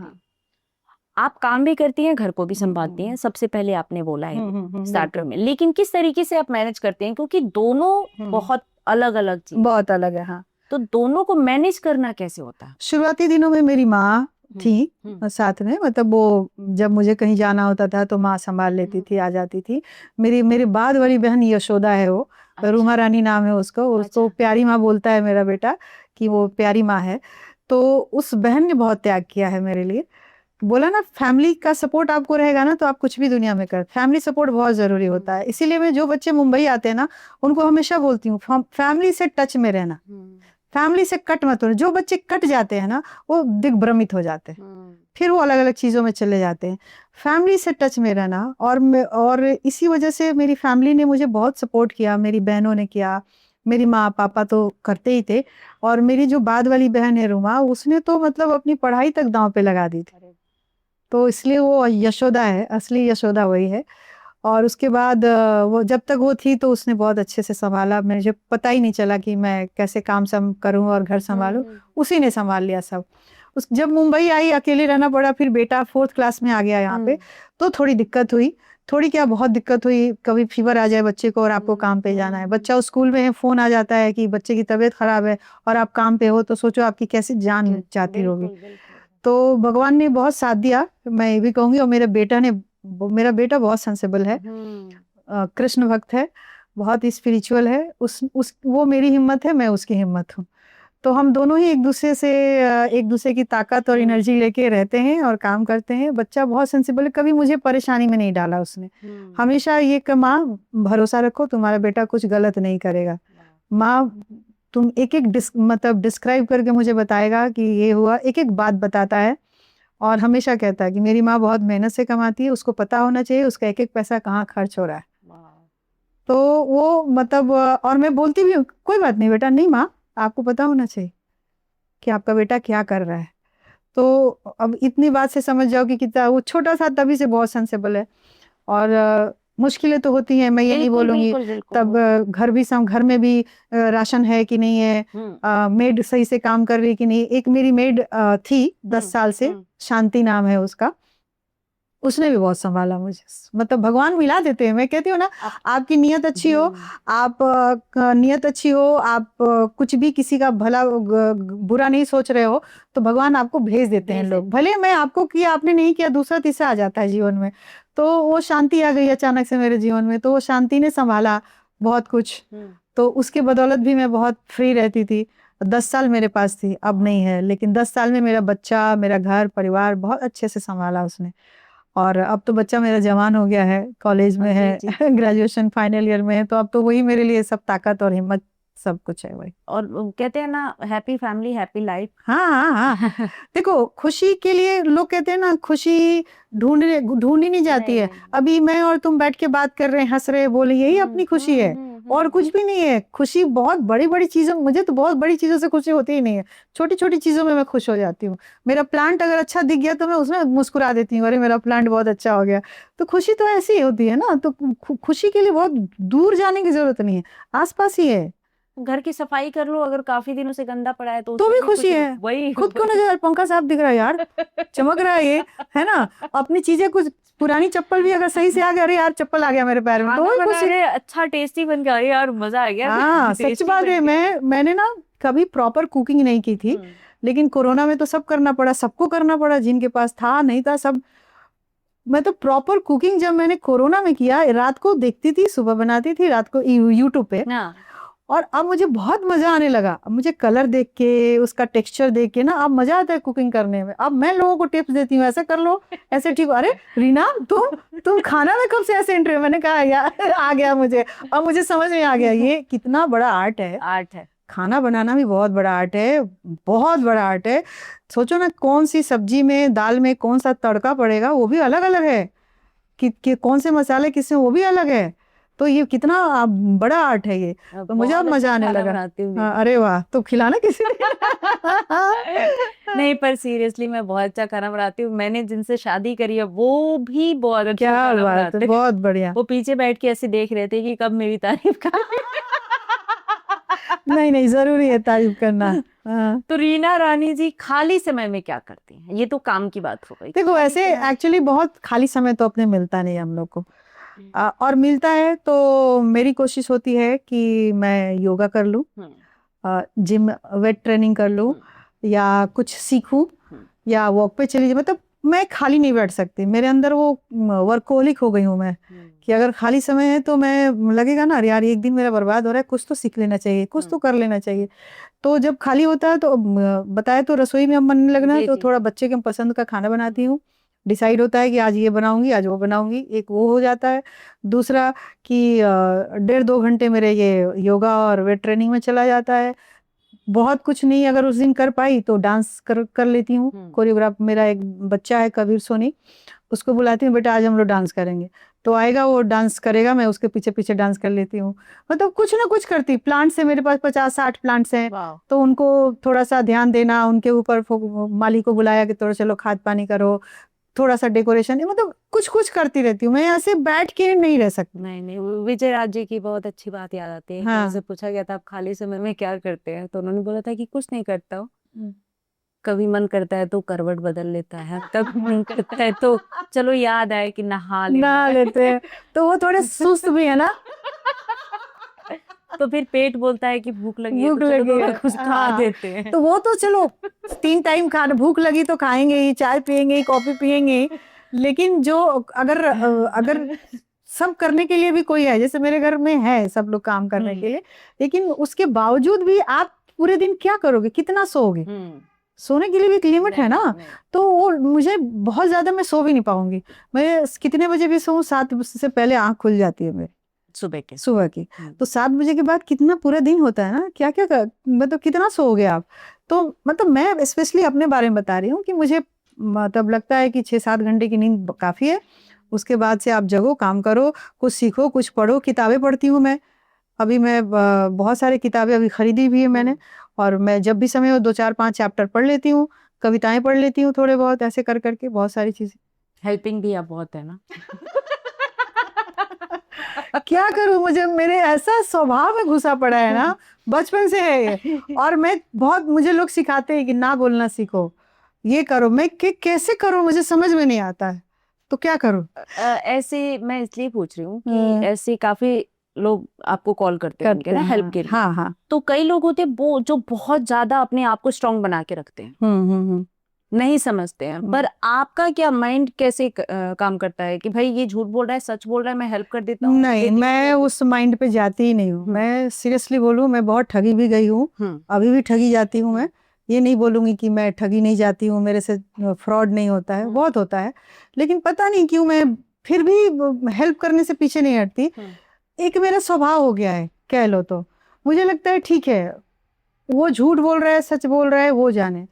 आप काम भी करती हैं, घर को भी संभालती हैं, सबसे पहले आपने बोला है स्टार्टर में, लेकिन किस तरीके से आप मैनेज करते हैं, क्योंकि दोनों बहुत अलग अलग चीज, बहुत अलग है। हाँ, तो दोनों को मैनेज करना कैसे होता है? शुरुआती दिनों में मेरी माँ थी साथ में, मतलब वो जब मुझे कहीं जाना होता था तो माँ संभाल लेती थी, आ जाती थी। मेरी बाद वाली बहन यशोदा है, वो रूमा रानी नाम है उसको प्यारी माँ बोलता है मेरा बेटा, कि वो प्यारी माँ है। तो उस बहन ने बहुत त्याग किया है मेरे लिए, बोला ना, फैमिली का सपोर्ट आपको रहेगा ना तो आप कुछ भी दुनिया में कर, फैमिली सपोर्ट बहुत जरूरी होता है। इसीलिए मैं जो बच्चे मुंबई आते हैं ना उनको हमेशा बोलती हूँ फैमिली से टच में रहना, फैमिली से कट मत होना। जो बच्चे कट जाते हैं ना वो दिग्भ्रमित हो जाते हैं, फिर वो अलग अलग चीजों में चले जाते हैं। फैमिली से टच में रहना, और इसी वजह से मेरी फैमिली ने मुझे बहुत सपोर्ट किया, मेरी बहनों ने किया, मेरी माँ पापा तो करते ही थे, और मेरी जो बाद वाली बहन है रुमा, उसने तो मतलब अपनी पढ़ाई तक दांव पे लगा दी थी। तो इसलिए वो यशोदा है, असली यशोदा वही है। और उसके बाद वो जब तक वो थी तो उसने बहुत अच्छे से संभाला, मुझे पता ही नहीं चला कि मैं कैसे काम करूं और घर संभालूं, उसी ने संभाल लिया सब। जब मुंबई आई अकेले रहना पड़ा, फिर बेटा 4th क्लास में आ गया यहाँ पे, तो थोड़ी दिक्कत हुई, थोड़ी क्या बहुत दिक्कत हुई। कभी फीवर आ जाए बच्चे को और आपको काम पे जाना है, बच्चा स्कूल में है, फोन आ जाता है कि बच्चे की तबीयत खराब है और आप काम पे हो, तो सोचो आपकी कैसी जान जाती होगी। तो भगवान ने बहुत साथ दिया, मैं ये भी कहूंगी। और मेरा बेटा बहुत सेंसिबल है, कृष्ण भक्त है, बहुत ही स्पिरिचुअल है। वो मेरी हिम्मत है, मैं उसकी हिम्मत हूँ। तो हम दोनों ही एक दूसरे की ताकत और एनर्जी लेके रहते हैं और काम करते हैं। बच्चा बहुत सेंसिबल है, कभी मुझे परेशानी में नहीं डाला उसने। हमेशा ये कि माँ भरोसा रखो, तुम्हारा बेटा कुछ गलत नहीं करेगा। माँ तुम एक एक मतलब डिस्क्राइब करके मुझे बताएगा कि ये हुआ, एक एक बात बताता है। और हमेशा कहता है कि मेरी माँ बहुत मेहनत से कमाती है, उसको पता होना चाहिए उसका एक एक पैसा कहाँ खर्च हो रहा है। तो वो मतलब और मैं बोलती भी हूँ कोई बात नहीं बेटा, नहीं माँ आपको पता होना चाहिए कि आपका बेटा क्या कर रहा है। तो अब इतनी बात से समझ जाओ कि कितना वो छोटा सा तभी से बहुत सेंसिबल है। और मुश्किलें तो होती हैं, मैं ये नहीं बोलूंगी। तब घर में भी राशन है कि नहीं है, मेड सही से काम कर रही है कि नहीं। एक मेरी मेड थी 10 साल से, शांति नाम है उसका, उसने भी बहुत संभाला मुझे। मतलब भगवान मिला देते हैं, मैं कहती हूँ ना, आपकी नीयत अच्छी हो, आप नीयत अच्छी हो, आप कुछ भी किसी का बुरा नहीं सोच रहे हो, तो भगवान आपको भेज देते हैं लोग। भले मैं आपको किया, आपने नहीं किया, दूसरा तीसरा आ जाता है जीवन में। तो वो शांति आ गई अचानक से मेरे जीवन में, तो वो शांति ने संभाला बहुत कुछ। तो उसके बदौलत भी मैं बहुत फ्री रहती थी। 10 साल मेरे पास थी, अब नहीं है, लेकिन 10 साल में मेरा बच्चा, मेरा घर परिवार बहुत अच्छे से संभाला उसने। और अब तो बच्चा मेरा जवान हो गया है, कॉलेज में है, ग्रेजुएशन फाइनल ईयर में है, तो अब तो वही मेरे लिए सब ताकत और हिम्मत सब कुछ है वही। और कहते हैं ना, हैप्पी फैमिली हैप्पी लाइफ। हाँ हाँ हाँ देखो, खुशी के लिए लोग कहते हैं ना, खुशी ढूंढी नहीं जाती है। अभी मैं और तुम बैठ के बात कर रहे हैं, हंस रहे, बोले, यही अपनी खुशी है, और कुछ भी नहीं है। खुशी बहुत बड़ी बड़ी चीजों, मुझे तो बहुत बड़ी चीजों से खुशी होती ही नहीं है, छोटी छोटी चीजों में मैं खुश हो जाती हूँ। मेरा प्लांट अगर अच्छा दिख गया तो मैं उसमें मुस्कुरा देती हूँ, अरे मेरा प्लांट बहुत अच्छा हो गया। तो खुशी तो ऐसी ही होती है ना। तो खुशी के लिए बहुत दूर जाने की जरूरत नहीं है, आसपास ही है। घर की सफाई कर लो, अगर काफी दिनों से गंदा पड़ा है तो भी खुशी है। वही खुद को नजर, पंखा साफ दिख रहा है यार, चमक रहा है ये, है ना। अपनी चीजें, कुछ पुरानी चप्पल भी अगर सही से आ गया, अरे यार चप्पल आ गया मेरे पैर में, तो वही खुशी है। अच्छा टेस्टी बन गया यार, मजा आ गया। हाँ सच बात है। मैंने ना कभी प्रॉपर कुकिंग नहीं की थी, लेकिन कोरोना में तो सब करना पड़ा, सबको करना पड़ा, जिनके पास था नहीं था सब। मैं तो प्रॉपर कुकिंग जब मैंने कोरोना में किया, रात को देखती थी, सुबह बनाती थी, रात को यूट्यूब पे। और अब मुझे बहुत मजा आने लगा। अब मुझे कलर देख के, उसका टेक्सचर देख के ना, अब मजा आता है कुकिंग करने में। अब मैं लोगों को टिप्स देती हूँ, ऐसे कर लो, ऐसे ठीक। अरे रीना, तुम खाना में कब से ऐसे इंटरव्यू, मैंने कहा यार आ गया मुझे, अब मुझे समझ में आ गया ये कितना बड़ा आर्ट है। खाना बनाना भी बहुत बड़ा आर्ट है, बहुत बड़ा आर्ट है। सोचो ना, कौन सी सब्जी में, दाल में कौन सा तड़का पड़ेगा, वो भी अलग अलग है, कि कौन से मसाले किससे, वो भी अलग है। तो ये कितना बड़ा आर्ट है ये। तो मुझे अब मजा आने लगा। हाँ, अरे वाह, तो खिलाना किसी नहीं, पर सीरियसली मैं बहुत अच्छा खाना बनाती हूँ। मैंने जिनसे शादी करी है वो भी बहुत अच्छा खाना बनाते हैं। बहुत बढ़िया। वो पीछे बैठ के ऐसे देख रहे थे कि कब मेरी तारीफ कर नहीं जरूरी है तारीफ करना। हाँ। तो रीना रानी जी खाली समय में क्या करती हैं? ये तो काम की बात हो गई। देखो ऐसे एक्चुअली बहुत खाली समय तो अपने मिलता नहीं हम लोग को, और मिलता है तो मेरी कोशिश होती है कि मैं योगा कर लूं, जिम वेट ट्रेनिंग कर लूं, या कुछ सीखूं, या वॉक पे चली जाऊं। मतलब मैं खाली नहीं बैठ सकती, मेरे अंदर वो वर्कोहलिक हो गई हूँ मैं, कि अगर खाली समय है तो मैं लगेगा ना, अरे यार एक दिन मेरा बर्बाद हो रहा है, कुछ तो सीख लेना चाहिए, कुछ तो कर लेना चाहिए। तो जब खाली होता है तो बताया तो रसोई में अब मन नहीं लगना है, जी तो जी थोड़ा बच्चे के पसंद का खाना बनाती हूँ। डिसाइड होता है कि आज ये बनाऊंगी, आज वो बनाऊंगी, एक वो हो जाता है। दूसरा कि 1.5-2 घंटे मेरे ये योगा और वेट ट्रेनिंग में चला जाता है। बहुत कुछ नहीं, अगर उस दिन कर पाई तो डांस कर लेती हूँ। कोरियोग्राफ मेरा एक बच्चा है कबीर सोनी, उसको बुलाती हूँ, बेटा आज हम लोग डांस करेंगे, तो आएगा वो डांस करेगा, मैं उसके पीछे पीछे डांस कर लेती हूँ। मतलब कुछ ना कुछ करती। प्लांट्स है मेरे पास 50-60 प्लांट्स हैं, वाह तो उनको थोड़ा सा ध्यान देना, उनके ऊपर माली को बुलाया कि थोड़ा चलो खाद पानी करो, थोड़ा सा डेकोरेशन, मतलब कुछ कुछ करती रहती हूँ। मैं ऐसे बैठ के नहीं रह सकती। नहीं नहीं, विजय राज जी की बहुत अच्छी बात याद आती है कि हाँ। उनसे पूछा गया था आप खाली समय में क्या करते हैं, तो उन्होंने बोला था कि कुछ नहीं करता हूँ, कभी मन करता है तो करवट बदल लेता है, कभी मन करता है तो चलो याद आए कि नहा लेना नहा है। लेते हैं, तो वो थोड़े सुस्त भी है ना, तो फिर पेट बोलता है कि भूख लगी है, तो भूख चलो लगी थोड़ा है, कुछ खा हाँ, देते हैं। तो वो तो चलो 3 टाइम खाना, भूख लगी तो खाएंगे ही, चाय पियेंगे ही, कॉफी पियेंगे ही। लेकिन जो अगर सब करने के लिए भी कोई है, जैसे मेरे घर में है सब लोग काम करने के लिए, लेकिन उसके बावजूद भी आप पूरे दिन क्या करोगे, कितना सोओगे? सोने के लिए भी एक लिमिट है नहीं ना। नहीं तो वो मुझे बहुत ज्यादा, मैं सो भी नहीं पाऊंगी। मैं कितने बजे भी सोऊं, 7 से पहले आंख खुल जाती है मेरी सुबह के सुबह की। तो 7 बजे के बाद कितना पूरा दिन होता है ना, क्या क्या मतलब कितना सोओगे आप? तो मतलब मैं स्पेशली अपने बारे में बता रही हूँ कि मुझे मतलब लगता है कि 6-7 घंटे की नींद काफी है। उसके बाद से आप जगो, काम करो, कुछ सीखो, कुछ पढ़ो। किताबें पढ़ती हूँ मैं। अभी मैं बहुत सारी किताबें अभी खरीदी भी है मैंने, और मैं जब भी समय हो 2-4-5 चैप्टर पढ़ लेती हूँ। कविताएं पढ़ लेती हूँ थोड़े बहुत, ऐसे कर करके बहुत सारी चीजें। हेल्पिंग भी आप बहुत है ना। क्या करूं, मुझे मेरे ऐसा स्वभाव में घुसा पड़ा है ना, बचपन से है ये। और मैं बहुत, मुझे लोग सिखाते हैं कि ना बोलना सीखो, ये करो, मैं कैसे करूं, मुझे समझ में नहीं आता है, तो क्या करूं? ऐसे मैं इसलिए पूछ रही हूँ कि हम्म, ऐसे काफी लोग आपको कॉल करते होंगे करते ना हैं, हेल्प के लिए। हाँ हाँ। तो कई लोग होते हैं वो जो बहुत ज्यादा अपने आप को स्ट्रांग बना के रखते हैं, हम्म। नहीं समझते हैं। पर आपका क्या माइंड कैसे काम करता है कि भाई ये झूठ बोल रहा है, सच बोल रहा है, मैं हेल्प कर देता हूँ, नहीं, देती हूँ, मैं देती उस माइंड पे जाती ही नहीं हूँ। हूँ। मैं सीरियसली बोलूँ, मैं बहुत ठगी भी गई हूँ, हम्म अभी भी ठगी जाती हूँ मैं। ये नहीं बोलूंगी कि मैं ठगी नहीं जाती हूँ, मेरे से फ्रॉड नहीं होता है, बहुत होता है। लेकिन पता नहीं क्यों मैं फिर भी हेल्प करने से पीछे नहीं हटती। एक मेरा स्वभाव हो गया है कह लो तो। मुझे लगता है ठीक है, वो झूठ बोल रहा है, सच बोल रहा है, वो जाने।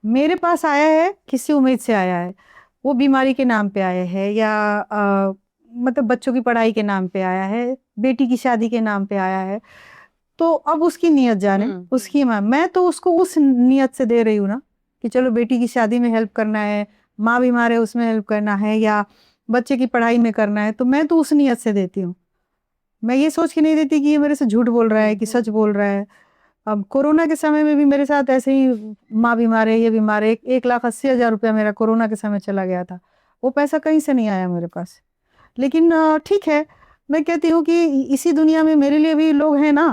मेरे पास आया है, किसी उम्मीद से आया है, वो बीमारी के नाम पे आया है, या मतलब बच्चों की पढ़ाई के नाम पे आया है, बेटी की शादी के नाम पे आया है। तो अब उसकी नीयत जाने, उसकी माँ, मैं तो उसको उस नियत से दे रही हूँ ना, कि चलो बेटी की शादी में हेल्प करना है, माँ बीमार है उसमें हेल्प करना है, या बच्चे की पढ़ाई में करना है, तो मैं तो उस नियत से देती हूँ। मैं ये सोच के नहीं देती कि ये मेरे से झूठ बोल रहा है कि सच बोल रहा है। अब कोरोना के समय में भी मेरे साथ ऐसे ही, माँ बीमार है, ये बीमार है, 1,80,000 रुपया मेरा कोरोना के समय चला गया था। वो पैसा कहीं से नहीं आया मेरे पास। लेकिन ठीक है, मैं कहती हूँ कि इसी दुनिया में मेरे लिए भी लोग हैं ना,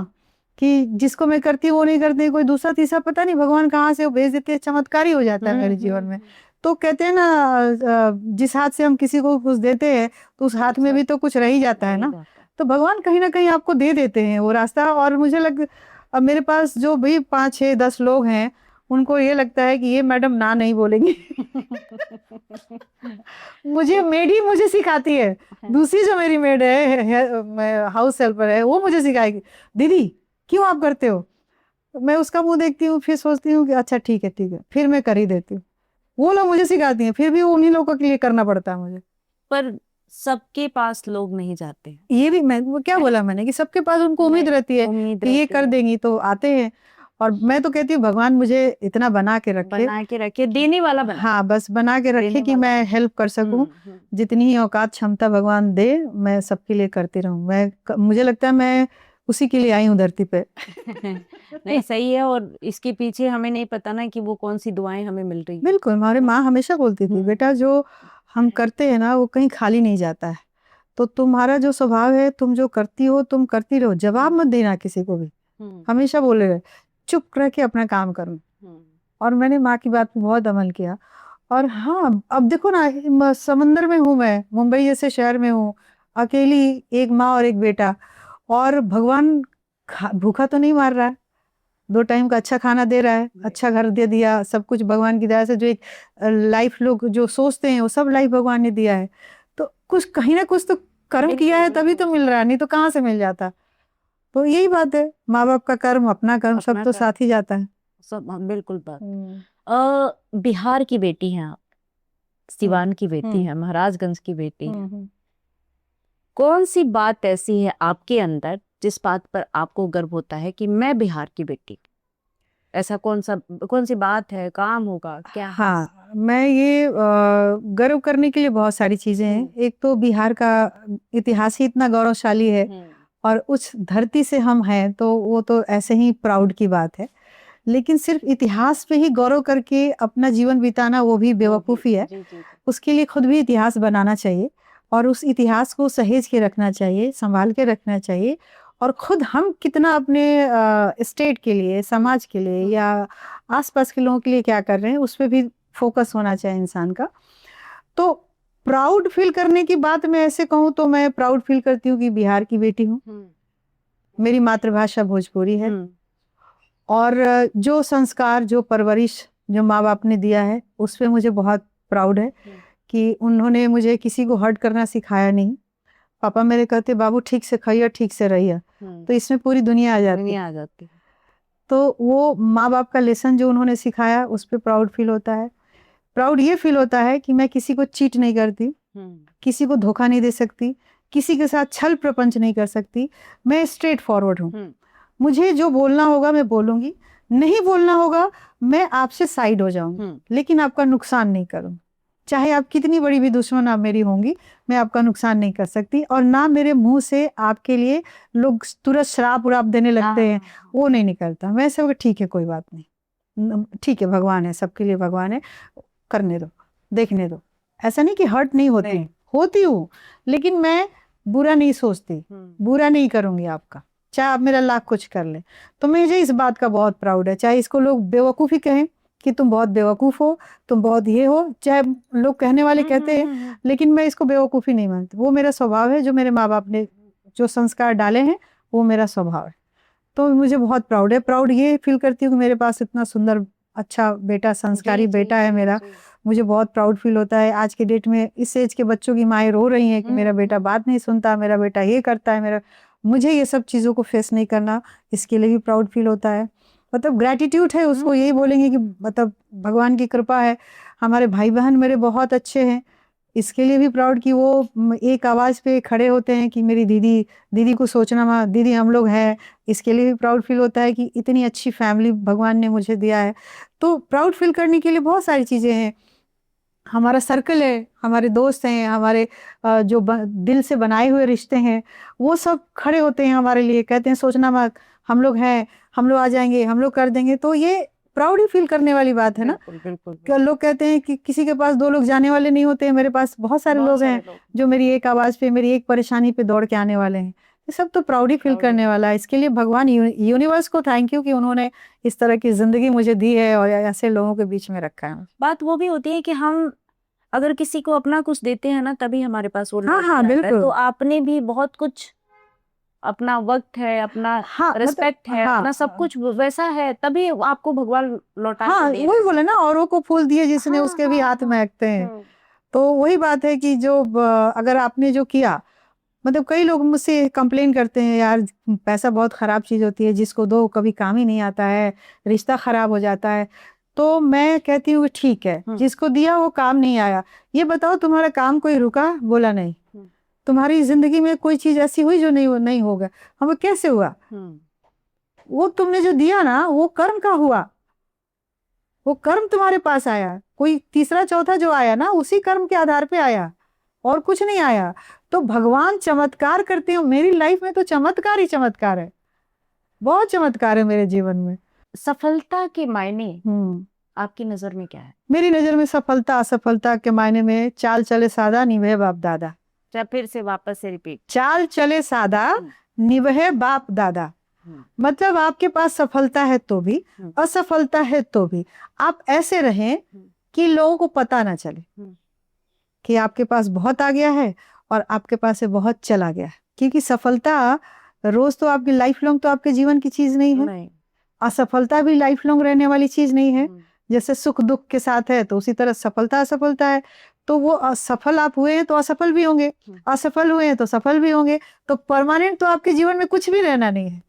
कि जिसको मैं करती हूँ वो नहीं करते, कोई दूसरा तीसरा, पता नहीं भगवान कहाँ से वो भेज देते हैं, चमत्कार ही हो जाता है मेरे जीवन में। तो कहते हैं ना, जिस हाथ से हम किसी को कुछ देते हैं तो उस हाथ में भी तो कुछ रह ही जाता है ना। तो भगवान कहीं ना कहीं आपको दे देते हैं वो रास्ता। और मुझे अब मेरे पास जो भी 5-6-10 लोग हैं, उनको ये लगता है कि ये मैडम ना नहीं बोलेंगी। मुझे मेड ही मुझे सिखाती है, दूसरी जो मेरी मेड है, हाउस हेल्पर है, वो मुझे सिखाएगी, दीदी क्यों आप करते हो? मैं उसका मुंह देखती हूँ, फिर सोचती हूँ कि अच्छा ठीक है ठीक है, फिर मैं कर ही देती हूँ। वो लोग मुझे सिखाती हैं, फिर भी उन्हीं लोगों के लिए करना पड़ता है मुझे। पर सबके पास लोग नहीं जाते, ये भी मैं, वो क्या बोला मैंने, कि सबके पास उनको उम्मीद रहती है उम्मीद कि ये रहती कर है, देंगी तो आते हैं। और मैं तो कहती हूँ भगवान मुझे इतना बना के रखे, बना के रखे, देने वाला बना, हाँ बस बना के रखे देने कि वाला। मैं हेल्प कर सकूं। जितनी ही औकात क्षमता भगवान दे, मैं सबके लिए करती रहूं। मुझे लगता है मैं उसी के लिए आई हूँ धरती पे। नहीं सही है, और इसके पीछे हमें नहीं पता ना कि वो कौन सी दुआएं हमें मिल रही है। बिल्कुल, हमारे माँ हमेशा बोलती थी, बेटा जो हम करते हैं ना वो कहीं खाली नहीं जाता है। तो तुम्हारा जो स्वभाव है, तुम जो करती हो तुम करती रहो, जवाब मत देना किसी को भी। हमेशा बोले रहे, चुप रह के अपना काम करो। और मैंने माँ की बात पे बहुत अमल किया। और हाँ, अब देखो ना, समंदर में हूँ मैं, मुंबई जैसे शहर में हूँ, अकेली, एक माँ और एक बेटा, और भगवान भूखा तो नहीं मार रहा है, 2 टाइम का अच्छा खाना दे रहा है, अच्छा घर दे दिया, सब कुछ भगवान की दया से। जो एक लाइफ लोग जो सोचते हैं वो सब लाइफ भगवान ने दिया है। तो कुछ कहीं ना कुछ तो कर्म किया है तभी तो मिल रहा है, नहीं तो कहाँ से मिल जाता। तो यही बात है, माँ बाप का कर्म, अपना कर्म, सब अपना तो कर्म। साथ ही जाता है। सब, हाँ, बिल्कुल बात। बिहार की बेटी हैं आप, सिवान की बेटी हैं, महाराजगंज की बेटी हैं। कौन सी बात ऐसी है आपके अंदर जिस बात पर आपको गर्व होता है कि मैं बिहार की बेटी? ऐसा कौन सी बात है, काम होगा क्या? हाँ, मैं ये गर्व करने के लिए बहुत सारी चीजें हैं। एक तो बिहार का इतिहास ही इतना गौरवशाली है, और उस धरती से हम हैं, तो वो तो ऐसे ही प्राउड की बात है। लेकिन सिर्फ इतिहास पे ही गौरव करके अपना जीवन बिताना वो भी बेवकूफ़ी है। उसके लिए खुद भी इतिहास बनाना चाहिए, और उस इतिहास को सहेज के रखना चाहिए, संभाल के रखना चाहिए, और खुद हम कितना अपने स्टेट के लिए, समाज के लिए, या आसपास के लोगों के लिए क्या कर रहे हैं, उस पर भी फोकस होना चाहिए इंसान का। तो प्राउड फील करने की बात मैं ऐसे कहूँ तो मैं प्राउड फील करती हूँ कि बिहार की बेटी हूँ, मेरी मातृभाषा भोजपुरी है, और जो संस्कार, जो परवरिश जो माँ बाप ने दिया है, उस पे मुझे बहुत प्राउड है कि उन्होंने मुझे किसी को हर्ट करना सिखाया नहीं। पापा मेरे कहते, बाबू ठीक से खाइए, ठीक से रहिए, तो इसमें पूरी दुनिया आ जाती। तो वो माँ बाप का लेसन जो उन्होंने सिखाया, उस पर प्राउड फील होता है। प्राउड ये फील होता है कि मैं किसी को चीट नहीं करती, किसी को धोखा नहीं दे सकती, किसी के साथ छल प्रपंच नहीं कर सकती। मैं स्ट्रेट फॉरवर्ड हूँ, मुझे जो बोलना होगा मैं बोलूंगी, नहीं बोलना होगा मैं आपसे साइड हो जाऊंगी, लेकिन आपका नुकसान नहीं करूंगी। चाहे आप कितनी बड़ी भी दुश्मन आप मेरी होंगी, मैं आपका नुकसान नहीं कर सकती। और ना मेरे मुंह से आपके लिए लोग तुरंत श्राप उराप देने लगते हैं, वो नहीं निकलता। मैं सब ठीक है, कोई बात नहीं, ठीक है, भगवान है, सबके लिए भगवान है, करने दो, देखने दो। ऐसा नहीं कि हर्ट नहीं होती, होती हूँ, लेकिन मैं बुरा नहीं सोचती, बुरा नहीं करूंगी आपका, चाहे आप मेरा लाख कुछ कर ले। तो मुझे इस बात का बहुत प्राउड है, चाहे इसको लोग बेवकूफ़ी कहें कि तुम बहुत बेवकूफ़ हो, तुम बहुत ये हो, चाहे लोग कहने वाले कहते हैं, लेकिन मैं इसको बेवकूफ़ी नहीं मानती। वो मेरा स्वभाव है, जो मेरे माँ बाप ने जो संस्कार डाले हैं, वो मेरा स्वभाव है। तो मुझे बहुत प्राउड है। प्राउड ये फील करती हूँ कि मेरे पास इतना सुंदर अच्छा बेटा, संस्कारी बेटा है मेरा। मुझे बहुत प्राउड फील होता है। आज के डेट में इस एज के बच्चों की माएँ रो रही हैं कि मेरा बेटा बात नहीं सुनता, मेरा बेटा ये करता है, मेरा, मुझे ये सब चीज़ों को फेस नहीं करना, इसके लिए भी प्राउड फील होता है। मतलब ग्रैटिट्यूड है, उसको यही बोलेंगे कि मतलब भगवान की कृपा है। हमारे भाई बहन मेरे बहुत अच्छे हैं, इसके लिए भी प्राउड कि वो एक आवाज़ पे खड़े होते हैं कि मेरी दीदी को सोचना माँ, दीदी हम लोग हैं। इसके लिए भी प्राउड फील होता है कि इतनी अच्छी फैमिली भगवान ने मुझे दिया है। तो प्राउड फील करने के लिए बहुत सारी चीज़ें हैं। हमारा सर्कल है, हमारे दोस्त हैं, हमारे जो दिल से बनाए हुए रिश्ते हैं, वो सब खड़े होते हैं हमारे लिए, कहते हैं सोचना मत, हम लोग हैं, हम लोग आ जाएंगे, हम लोग कर देंगे। तो ये प्राउड ही फील करने वाली बात है ना। क्या लोग कहते हैं कि किसी के पास 2 लोग जाने वाले नहीं होते हैं, मेरे पास बहुत सारे लोग हैं जो मेरी एक आवाज़ पे, मेरी एक परेशानी पे दौड़ के आने वाले हैं। ये सब तो प्राउड ही फील करने वाला है। इसके लिए भगवान यूनिवर्स को थैंक यू कि उन्होंने इस तरह की जिंदगी मुझे दी है और ऐसे लोगों के बीच में रखा है। बात वो भी होती है कि हम अगर किसी को अपना कुछ देते हैं ना, तभी हमारे पास वो हाँ हाँ बिल्कुल। तो आपने भी बहुत कुछ, अपना वक्त है, अपना रिस्पेक्ट है, अपना सब कुछ वैसा है, तभी आपको भगवान लौटा के दे रहे हैं। वही बोले ना, औरों को फूल दिए जिसने, उसके भी हाथ महकते हैं। तो वही बात है कि जो अगर आपने जो किया, मतलब कई लोग मुझसे कंप्लेन करते हैं, यार पैसा बहुत खराब चीज होती है, जिसको दो कभी काम ही नहीं आता है, रिश्ता खराब हो जाता है। तो मैं कहती हूँ ठीक है, जिसको दिया वो काम नहीं आया। ये बताओ तुम्हारा काम कोई रुका? बोला नहीं। तुम्हारी जिंदगी में कोई चीज ऐसी हुई जो नहीं होगा? हमें कैसे हुआ? वो तुमने जो दिया ना, वो कर्म का हुआ, वो कर्म तुम्हारे पास आया। कोई तीसरा चौथा जो आया ना, उसी कर्म के आधार पे आया, और कुछ नहीं आया। तो भगवान चमत्कार करते हैं। मेरी लाइफ में तो चमत्कार ही चमत्कार है, बहुत चमत्कार है मेरे जीवन में। सफलता के मायने आपकी नजर में क्या है? मेरी नजर में सफलता असफलता के मायने में, चाल चले सादा निभे बाप दादा। फिर से वापस से रिपीट, चाल चले सादा निभे बाप दादा। मतलब आपके पास सफलता है तो भी, असफलता है तो भी, आप ऐसे रहें कि लोगों को पता ना चले कि आपके पास बहुत आ गया है और आपके पास से बहुत चला गया है, क्योंकि सफलता रोज तो आपकी लाइफ लॉन्ग तो आपके जीवन की चीज नहीं है, नहीं। असफलता भी लाइफ लॉन्ग रहने वाली चीज नहीं है। जैसे सुख दुख के साथ है तो उसी तरह सफलता असफलता है। तो वो असफल आप हुए हैं तो असफल भी होंगे, असफल हुए हैं तो सफल भी होंगे, तो परमानेंट तो आपके जीवन में कुछ भी रहना नहीं है।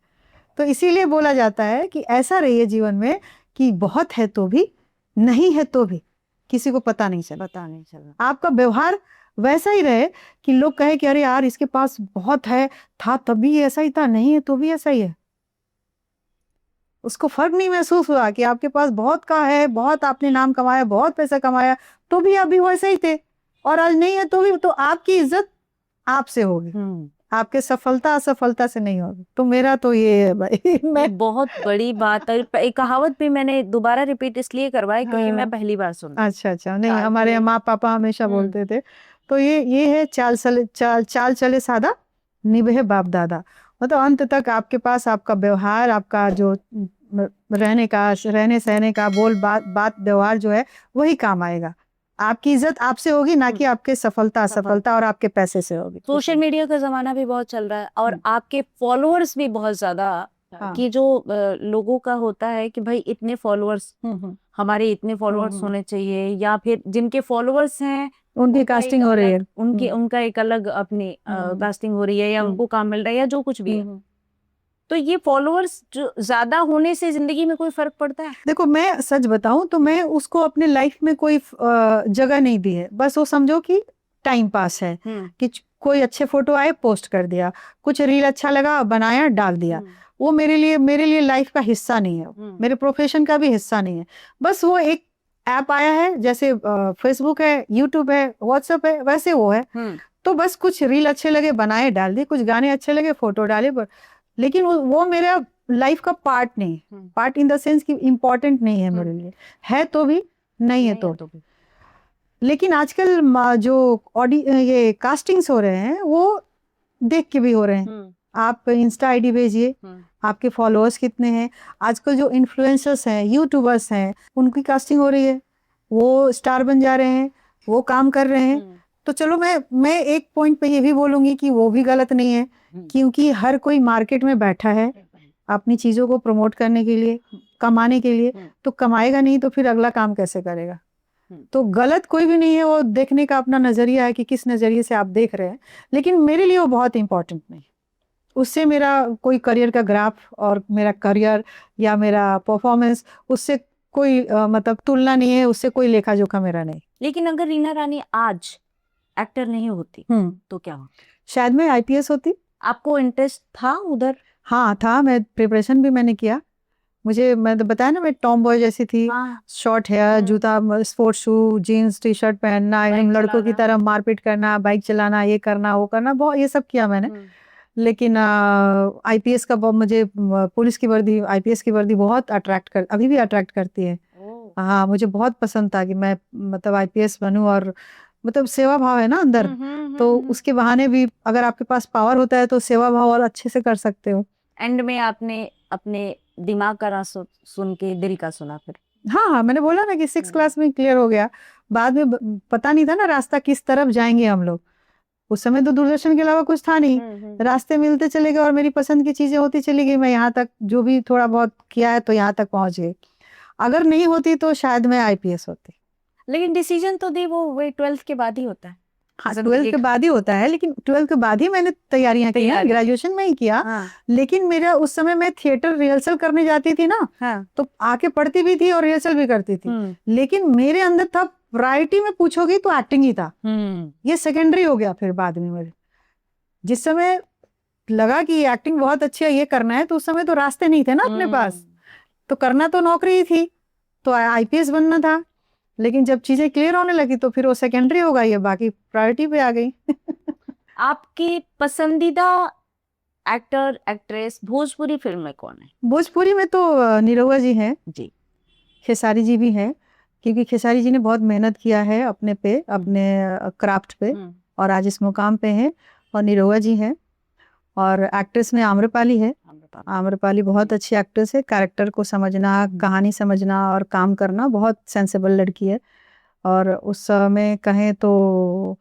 तो इसीलिए बोला जाता है कि ऐसा रहिए जीवन में कि बहुत है तो भी, नहीं है तो भी किसी को पता नहीं चला। आपका व्यवहार वैसा ही रहे कि लोग कहे कि अरे यार इसके पास बहुत है, था तभी ऐसा ही था, नहीं है तो भी ऐसा ही है। उसको फर्क नहीं महसूस हुआ कि आपके पास बहुत का है, बहुत आपने नाम कमाया, बहुत पैसा कमाया, तो भी आप भी वैसे ही थे, और आज नहीं है तो भी, तो आपकी इज्जत आपसे होगी, आपके सफलता असफलता से नहीं होगी। तो मेरा तो ये है भाई मैं बहुत बड़ी बात है। एक कहावत भी मैंने दोबारा रिपीट इसलिए करवाई क्योंकि मैं पहली बार सुन। अच्छा, नहीं हमारे माँ पापा हमेशा बोलते थे। तो ये है चाल चले सादा, निभे बाप दादा। मतलब अंत तक आपके पास आपका व्यवहार, आपका जो रहने सहने का बात व्यवहार जो है वही काम आएगा। आपकी इज्जत आपसे होगी, ना कि आपके सफलता असफलता और आपके पैसे से होगी। सोशल मीडिया का जमाना भी बहुत चल रहा है और आपके फॉलोअर्स भी बहुत ज्यादा, कि जो लोगों का होता है कि भाई इतने फॉलोअर्स, हमारे इतने फॉलोअर्स होने चाहिए, या फिर जिनके फॉलोअर्स हैं उनकी कास्टिंग हो रही है, उनका एक अलग अपनी कास्टिंग हो रही है, या उनको काम मिल रहा है, या जो कुछ भी है। तो ये फॉलोअर्स जो ज्यादा होने से जिंदगी में कोई फर्क पड़ता है? देखो मैं सच बताऊं तो मैं उसको अपने लाइफ में कोई जगह नहीं दी है। बस वो समझो कि टाइम पास है, कि कोई अच्छे फोटो आए पोस्ट कर दिया, कुछ रील अच्छा लगा बनाया डाल दिया। वो मेरे लिए लाइफ का हिस्सा नहीं है, मेरे प्रोफेशन का भी हिस्सा नहीं है। बस वो एक ऐप आया है, जैसे फेसबुक है, यूट्यूब है, व्हाट्सएप है, वैसे वो है। तो बस कुछ रील अच्छे लगे बनाए डाल दिए, कुछ गाने अच्छे लगे फोटो डाले, लेकिन वो मेरा लाइफ का पार्ट नहीं, पार्ट इन द सेंस कि इम्पोर्टेंट नहीं है मेरे लिए, है तो भी, नहीं है तो भी। लेकिन आजकल जो ये कास्टिंग्स हो रहे हैं वो देख के भी हो रहे हैं। आप इंस्टा आईडी भेजिए, आपके फॉलोअर्स कितने हैं। आजकल जो इन्फ्लुएंसर्स हैं, यूट्यूबर्स हैं, उनकी कास्टिंग हो रही है, वो स्टार बन जा रहे हैं, वो काम कर रहे हैं। तो चलो मैं एक पॉइंट पे ये भी बोलूंगी कि वो भी गलत नहीं है, क्योंकि हर कोई मार्केट में बैठा है अपनी चीजों को प्रमोट करने के लिए, कमाने के लिए। तो कमाएगा नहीं तो फिर अगला काम कैसे करेगा? तो गलत कोई भी नहीं है, वो देखने का अपना नजरिया है कि किस नजरिए से आप देख रहे हैं। लेकिन मेरे लिए वो बहुत इंपॉर्टेंट नहीं, उससे मेरा कोई करियर का ग्राफ और मेरा करियर या मेरा परफॉर्मेंस, उससे कोई मतलब तुलना नहीं है, उससे कोई लेखा जोखा मेरा नहीं। लेकिन अगर रीना रानी आज एक्टर नहीं होती तो क्या होता? शायद मैं आईपीएस होती। आपको इंटरेस्ट था उधर? हाँ था, मैं प्रिपरेशन भी मैंने किया। मैं तो बताया ना, मैं टॉम बॉय जैसी थी, शॉर्ट हेयर, जूता, sports shoe, jeans T shirt पहनना, एकदम लड़कों की तरह मारपीट करना, बाइक चलाना, ये करना वो करना, बहुत ये सब किया मैंने। लेकिन आईपीएस का मुझे पुलिस की वर्दी, आईपीएस की वर्दी बहुत अभी भी अट्रैक्ट करती है। हाँ मुझे बहुत पसंद था कि मैं मतलब आईपीएस बनूं, और मतलब सेवा भाव है ना अंदर, तो उसके बहाने भी अगर आपके पास पावर होता है तो सेवा भाव और अच्छे से कर सकते हो। एंड में आपने अपने दिमाग का राज सुन के दिल का सुना फिर? हाँ मैंने बोला ना कि 6th क्लास में क्लियर हो गया। बाद में पता नहीं था ना रास्ता किस तरफ जाएंगे हम लोग। उस समय तो दूरदर्शन के अलावा कुछ था नहीं, रास्ते मिलते चले गए और मेरी पसंद की चीजें होती चली गई। मैं यहाँ तक जो भी थोड़ा बहुत किया है तो यहाँ तक पहुंच गई। अगर नहीं होती तो शायद मैं आईपीएस होती। लेकिन डिसीजन तो दी वो 12th के बाद ही होता है। हाँ 12th के बाद ही होता है, लेकिन 12th के बाद ही मैंने तैयारियां की, ग्रेजुएशन में ही किया। लेकिन मेरा उस समय मैं थिएटर रिहर्सल करने जाती थी ना, तो आके पढ़ती भी थी और रिहर्सल भी करती थी। लेकिन मेरे अंदर था, वैरायटी में पूछोगी तो एक्टिंग ही था। ये सेकेंडरी हो गया फिर बाद में मेरे। जिस समय लगा कि एक्टिंग बहुत अच्छी है, ये करना है, तो उस समय तो रास्ते नहीं थे ना अपने पास, तो करना तो नौकरी ही थी, तो आईपीएस बनना था। लेकिन जब चीजें क्लियर होने लगी तो फिर वो सेकेंडरी हो गई, ये बाकी प्रायोरिटी पे आ गई। आपकी पसंदीदा एक्टर एक्ट्रेस भोजपुरी फिल्म में कौन है? भोजपुरी में तो निरहुआ जी हैं जी, खेसारी जी भी हैं, क्योंकि खेसारी जी ने बहुत मेहनत किया है अपने क्राफ्ट पे, और आज इस मुकाम पे हैं। और निरहुआ जी हैं, और एक्ट्रेस में आम्रपाली है। आम्रपाली बहुत अच्छी एक्ट्रेस है, कैरेक्टर को समझना, कहानी समझना और काम करना, बहुत सेंसिबल लड़की है। और उस समय कहें तो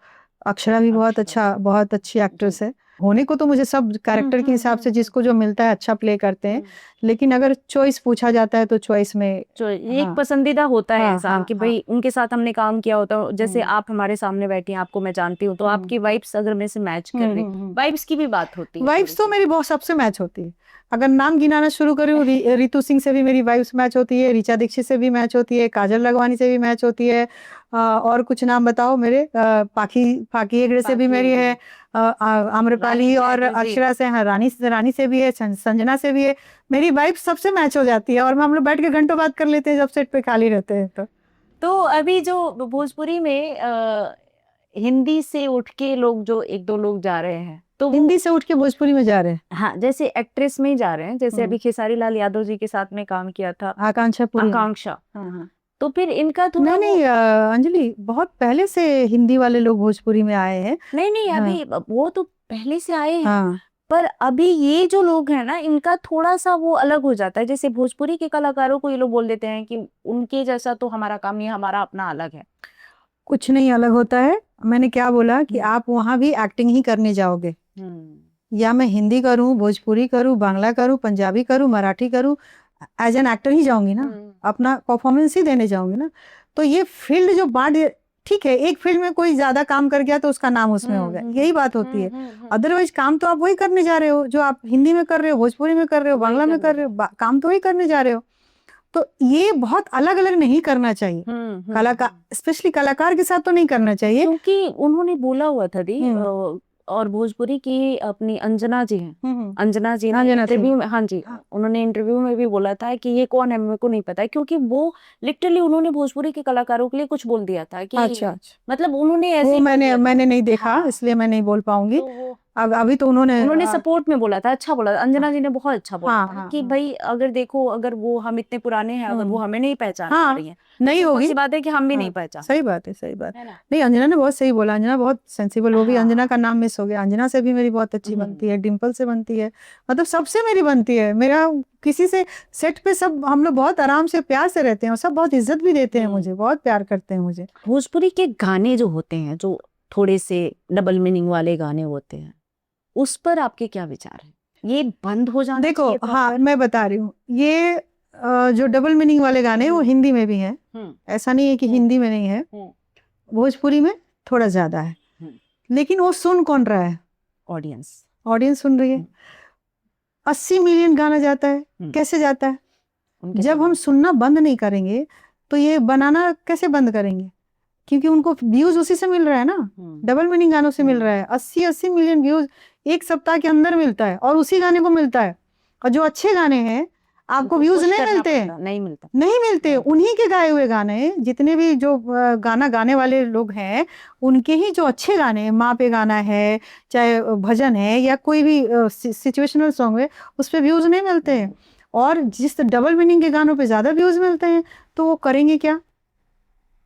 अक्षरा भी अक्षरा। बहुत अच्छी एक्ट्रेस है। होने को तो मुझे सब कैरेक्टर के हिसाब से जिसको जो मिलता है अच्छा प्ले करते हैं, लेकिन अगर चॉइस पूछा जाता है तो चॉइस में जो एक हाँ पसंदीदा होता है हाँ इंसान हाँ कि हाँ भाई उनके साथ हमने काम किया होता है। जैसे हम्म आप हमारे सामने बैठी हैं, आपको मैं जानती हूँ, तो हम्म आपकी वाइब्स अगर मेरे से मैच कर रही, वाइब्स की भी बात होती है थोड़ी वाइब्स तो सी। मेरी बहुत सबसे मैच होती है। अगर नाम गिनाना शुरू करूँ, रितु सिंह से भी मेरी वाइब्स मैच होती है, ऋचा दीक्षित से भी मैच होती है, काजल लखवानी से भी मैच होती है। और कुछ नाम बताओ मेरे, पाखी फाकी हेगड़े से भी बाकी मेरी है, रानी आम्रपाली और चटर्जी। अक्षरा से, हाँ रानी से भी है, संजना से भी है। मेरी वाइब्स सबसे मैच हो जाती है और हम लोग बैठ के घंटों बात कर लेते हैं जब सेट पे खाली रहते हैं तो। तो अभी जो भोजपुरी में हिंदी से उठ के लोग जो एक दो लोग जा रहे हैं, तो वो हिंदी से उठ के भोजपुरी में जा रहे हैं। हाँ जैसे एक्ट्रेस में ही जा रहे हैं, जैसे हम्म, अभी खेसारी लाल यादव जी के साथ में काम किया था आकांक्षा पुरी। आकांक्षा, हाँ हाँ तो फिर इनका थोड़ा नहीं वो नहीं, अंजलि बहुत पहले से हिंदी वाले लोग भोजपुरी में आए हैं। नहीं नहीं, हाँ अभी वो तो पहले से आए हैं, हाँ पर अभी ये जो लोग हैं ना, इनका थोड़ा सा वो अलग हो जाता है। जैसे भोजपुरी के कलाकारों को ये लोग बोल देते हैं कि उनके जैसा तो हमारा काम नहीं, हमारा अपना अलग है। कुछ नहीं अलग होता है। मैंने क्या बोला कि आप वहां भी एक्टिंग ही करने जाओगे, या मैं हिंदी करूं, भोजपुरी करूं, बांग्ला करूं, पंजाबी करूं, मराठी करूं, एज एन एक्टर ही जाऊंगी ना, अपना परफॉर्मेंस ही देने जाऊंगी ना। तो ये फील्ड जो बांट, ठीक है, एक फील्ड में कोई ज्यादा काम कर गया तो उसका नाम उसमें हो गया, यही बात होती है। अदरवाइज काम तो आप वही करने जा रहे हो जो आप हिंदी में कर रहे हो, भोजपुरी में कर रहे हो, वही बांग्ला में करने कर रहे हो, काम तो वही करने जा रहे हो। तो ये बहुत अलग अलग नहीं करना चाहिए। कलाकार, स्पेशली कलाकार के साथ तो नहीं करना चाहिए। क्योंकि उन्होंने बोला हुआ था दी हम्म और भोजपुरी की अपनी अंजना जी हैं, हम्म अंजना जी ने अंजना इंटरव्यू सिंह। में, हाँ जी, हाँ, उन्होंने इंटरव्यू में भी बोला था कि ये कौन है मेरे को नहीं पता है, क्योंकि वो लिटरली उन्होंने भोजपुरी के कलाकारों के लिए कुछ बोल दिया था कि अच्छा अच्छा, मतलब उन्होंने ऐसे वो ही बोल मैंने दिया था। मैंने नहीं देखा, हाँ, इसलिए मैं नहीं बोल पाऊंगी। तो वो अब अभी तो उन्होंने उन्होंने सपोर्ट में बोला था, अच्छा बोला था, अंजना जी ने बहुत अच्छा बोला हाँ था हाँ कि हाँ भाई अगर देखो, अगर वो हम इतने पुराने हैं, अगर वो हमें नहीं पहचान पा हाँ रही हैं, नहीं तो होगी। सी बात है कि हम भी नहीं हाँ पहचान, सही बात है, सही बात। है ना। नहीं, अंजना ने बहुत सही बोला, अंजना बहुत सेंसिबल, वो भी अंजना हाँ का नाम मिस हो गया। अंजना से भी मेरी बहुत अच्छी बनती है, डिम्पल से बनती है, मतलब सबसे मेरी बनती है। मेरा किसी से सेट पे सब हम लोग बहुत आराम से प्यार से रहते हैं और सब बहुत इज्जत भी देते हैं मुझे, बहुत प्यार करते हैं मुझे। भोजपुरी के गाने जो होते हैं, जो थोड़े से डबल मीनिंग वाले गाने होते हैं, उस पर आपके क्या विचार हैं? ये बंद हो जाना देखो चाहिए हाँ, प्रॉपर? मैं बता रही हूँ, ये जो डबल मीनिंग वाले गाने हैं वो हिंदी में भी हैं, ऐसा नहीं है कि हिंदी में नहीं है। भोजपुरी में थोड़ा ज्यादा है, लेकिन वो सुन कौन रहा है? ऑडियंस। ऑडियंस सुन रही है। 80 मिलियन गाना जाता है, कैसे जाता है? उनके जब हम सुनना बंद नहीं करेंगे तो ये बनाना कैसे बंद करेंगे? क्योंकि उनको व्यूज उसी से मिल रहा है ना, डबल मीनिंग गानों से मिल रहा है। 80 मिलियन व्यूज एक सप्ताह के अंदर मिलता है और उसी गाने को मिलता है। और जो अच्छे गाने हैं आपको व्यूज नहीं मिलते हैं, नहीं मिलता, नहीं मिलते। उन्हीं के गाए हुए गाने, जितने भी जो गाना गाने वाले लोग हैं, उनके ही जो अच्छे गाने हैं, माँ पे गाना है, चाहे भजन है या कोई भी सिचुएशनल सॉन्ग है, उस पर व्यूज नहीं मिलते हैं। और जिस डबल मीनिंग के गानों पे ज्यादा व्यूज मिलते हैं, तो वो करेंगे क्या?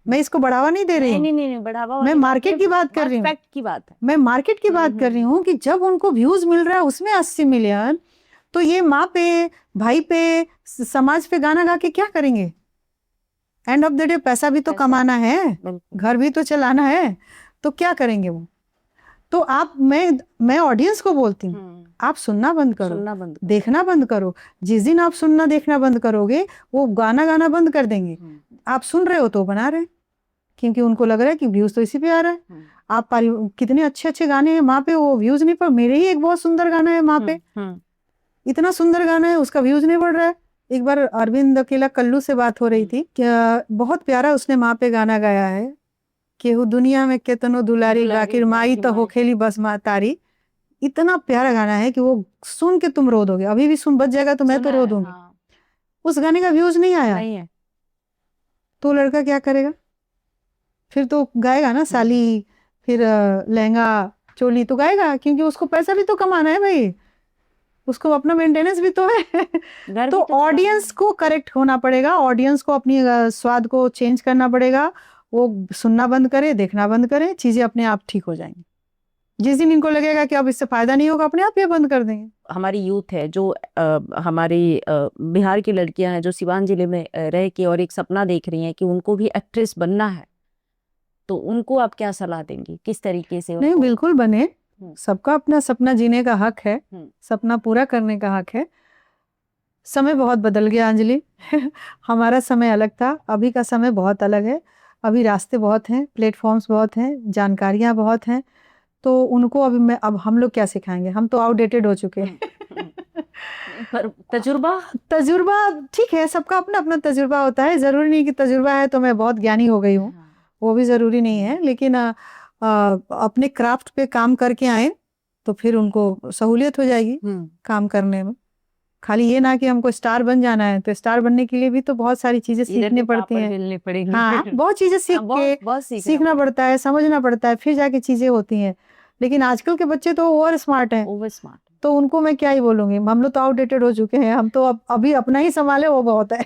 मैं इसको बढ़ावा नहीं दे रही हूँ, नहीं बढ़ावा, मैं मार्केट की बात कर रही हूँ, फैक्ट की बात है। मैं मार्केट की बात कर रही हूँ कि जब उनको व्यूज मिल रहा है उसमें 80 मिलियन, तो ये माँ पे, भाई पे, समाज पे गाना गा के क्या करेंगे? एंड ऑफ द डे पैसा भी तो कमाना है, घर भी तो चलाना है, तो क्या करेंगे वो? तो आप, मैं ऑडियंस को बोलती हूँ, आप सुनना बंद करो, देखना बंद करो। जिस दिन आप सुनना देखना बंद करोगे, वो गाना गाना बंद कर देंगे। आप सुन रहे हो तो बना रहे, क्योंकि उनको लग रहा है कि व्यूज तो इसी पे आ रहा है। आप कितने अच्छे अच्छे गाने हैं माँ पे, वो व्यूज नहीं, पर मेरे ही एक बहुत सुंदर गाना है माँ पे, इतना सुंदर गाना है, उसका व्यूज नहीं बढ़ रहा है। एक बार अरविंद अकेला कल्लू से बात हो रही थी, क्या बहुत प्यारा उसने माँ पे गाना गाया है, केहू दुनिया में केतनो दुलारी बाकिर माई तो हो खेली बस माँ तारी। इतना प्यारा गाना है कि वो सुन के तुम रो दोगे, अभी भी सुन बच जाएगा तो मैं तो रो दूंगी। उस गाने का व्यूज नहीं आया, तो लड़का क्या करेगा? फिर तो गाएगा ना साली, फिर लहंगा चोली तो गाएगा, क्योंकि उसको पैसा भी तो कमाना है भाई, उसको अपना मेंटेनेंस भी तो है। तो ऑडियंस को करेक्ट होना पड़ेगा, ऑडियंस को अपनी स्वाद को चेंज करना पड़ेगा। वो सुनना बंद करे, देखना बंद करे, चीजें अपने आप ठीक हो जाएंगी। जिस दिन इनको लगेगा कि अब इससे फायदा नहीं होगा, अपने आप ये बंद कर देंगे। हमारी यूथ है जो हमारी बिहार की लड़कियां हैं जो सिवान जिले में रह के और एक सपना देख रही हैं कि उनको भी एक्ट्रेस बनना है, तो उनको आप क्या सलाह देंगी, किस तरीके से नहीं, उनको? बिल्कुल बने। सबका अपना सपना जीने का हक है, हम्म। सपना पूरा करने का हक है। समय बहुत बदल गया अंजलि। हमारा समय अलग था, अभी का समय बहुत अलग है। अभी रास्ते बहुत हैं, प्लेटफॉर्म्स बहुत हैं, जानकारियां बहुत हैं। तो उनको अब हम लोग क्या सिखाएंगे, हम तो आउटडेटेड हो चुके हैं। नहीं, पर तजुर्बा तजुर्बा ठीक है, सबका अपना अपना तजुर्बा होता है। जरूरी नहीं कि तजुर्बा है तो मैं बहुत ज्ञानी हो गई हूँ, वो भी जरूरी नहीं है। लेकिन अपने क्राफ्ट पे काम करके आए तो फिर उनको सहूलियत हो जाएगी काम करने में। खाली ये ना कि हमको स्टार बन जाना है, तो स्टार बनने के लिए भी तो बहुत सारी चीजें सीखनी पड़ती हैं। मिलनी पड़ेगी। हाँ, बहुत चीजें सीख के बहुत सीखना पड़ता है, समझना पड़ता है, फिर जाके चीजें होती हैं। लेकिन आजकल के बच्चे तो ओवर स्मार्ट हैं, ओवर स्मार्ट। तो उनको मैं क्या ही बोलूंगी। हम लोग तो आउटडेटेड हो चुके हैं, हम तो अभी अपना ही संभाले वो बहुत है।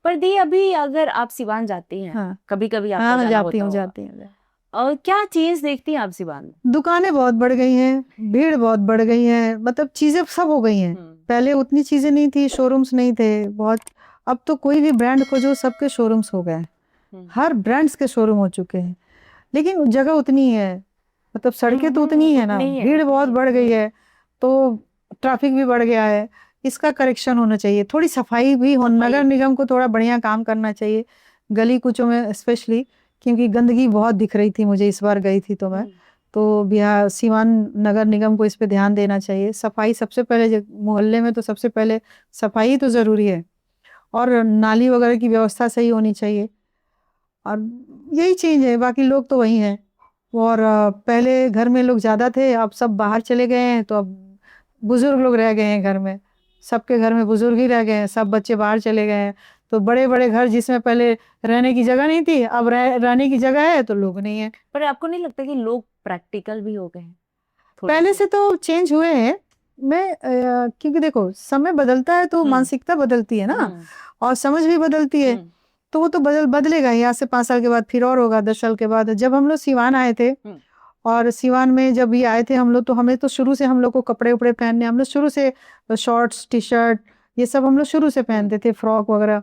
पर दी अभी अगर आप सिवान जाती हैं, हाँ, कभी कभी आपका हाँ, जाना जाती होता हूँ होगा, जाती हूँ। और क्या चेंज देखती हैं आप सिवान में? दुकानें बहुत बढ़ गई हैं, भीड़ बहुत बढ़ गई है, मतलब चीजें सब हो गई हैं। पहले उतनी चीजें नहीं थी, शोरूम्स नहीं थे बहुत। अब तो कोई भी ब्रांड खोजो, सबके शोरूम्स हो गए, हर ब्रांड्स के शोरूम हो चुके हैं। लेकिन जगह उतनी है, मतलब सड़कें तो उतनी है ना, भीड़ बहुत बढ़ गई है, तो ट्रैफिक भी बढ़ गया है। इसका करेक्शन होना चाहिए, थोड़ी सफाई भी हो, नगर निगम को थोड़ा बढ़िया काम करना चाहिए गली कुचों में स्पेशली, क्योंकि गंदगी बहुत दिख रही थी मुझे, इस बार गई थी तो मैं। तो बिहार सीवान नगर निगम को इस पे ध्यान देना चाहिए। सफाई सबसे पहले, मोहल्ले में तो सबसे पहले सफाई तो जरूरी है, और नाली वगैरह की व्यवस्था सही होनी चाहिए। और यही चीज है, बाकी लोग तो वही हैं। और पहले घर में लोग ज्यादा थे, अब सब बाहर चले गए हैं, तो अब बुजुर्ग लोग रह गए हैं घर में। सबके घर में बुजुर्ग ही रह गए हैं, सब बच्चे बाहर चले गए हैं। तो बड़े बड़े घर जिसमें पहले रहने की जगह नहीं थी, अब रहने की जगह है तो लोग नहीं है। पर आपको नहीं लगता कि लोग प्रैक्टिकल भी हो गए हैं पहले से तो चेंज हुए हैं। क्योंकि देखो, समय बदलता है तो मानसिकता बदलती है ना, और समझ भी बदलती है। तो वो तो बदलेगा ही। आज से 5 साल के बाद फिर और होगा, 10 साल के बाद। जब हम लोग सिवान आए थे, और सिवान में जब ये आए थे हम लोग, तो हमें तो शुरू से हम लोग को कपड़े उपड़े पहनने, हम लोग शुरू से शॉर्ट्स टी शर्ट ये सब हम लोग शुरू से पहनते थे, फ्रॉक वगैरह।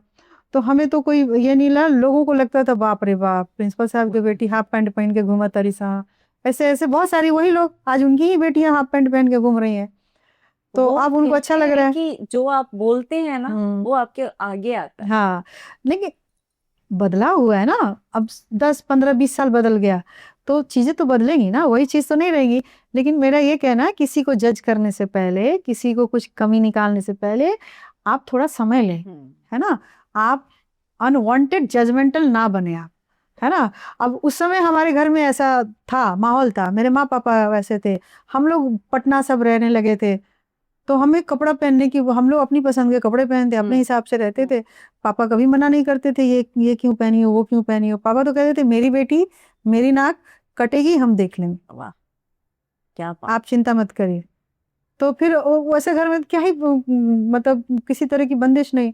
तो हमें तो कोई ये नहीं लगा, लोगों को लगता था बाप रे बाप, प्रिंसिपल साहब की बेटी हाफ पैंट पहन के घूमा तरी सा। ऐसे ऐसे बहुत सारी वही लोग, आज उनकी ही बेटियां हाफ पैंट पहन के घूम रही हैं। तो अब उनको अच्छा लग रहा है कि जो आप बोलते हैं ना वो आपके आगे आता है। हाँ, लेकिन बदलाव हुआ है ना, अब 10 15 20 साल बदल गया, तो चीजें तो बदलेंगी ना, वही चीज तो नहीं रहेगी। लेकिन मेरा ये कहना है, किसी को जज करने से पहले, किसी को कुछ कमी निकालने से पहले आप थोड़ा समय लें, है ना। आप अनवांटेड जजमेंटल ना बने आप, है ना। अब उस समय हमारे घर में ऐसा था, माहौल था, मेरे माँ पापा वैसे थे, हम लोग पटना सब रहने लगे थे। तो हमें कपड़ा पहनने की, हम लोग अपनी पसंद के कपड़े पहनते, अपने हिसाब से रहते थे। पापा कभी मना नहीं करते थे, ये क्यों पहनी हो, वो क्यों पहनी हो। पापा तो कहते थे, मेरी बेटी, मेरी नाक कटेगी, हम देख लेंगे, वाह, क्या आप चिंता मत करिए। तो फिर वैसे घर में क्या ही मतलब किसी तरह की बंदिश नहीं।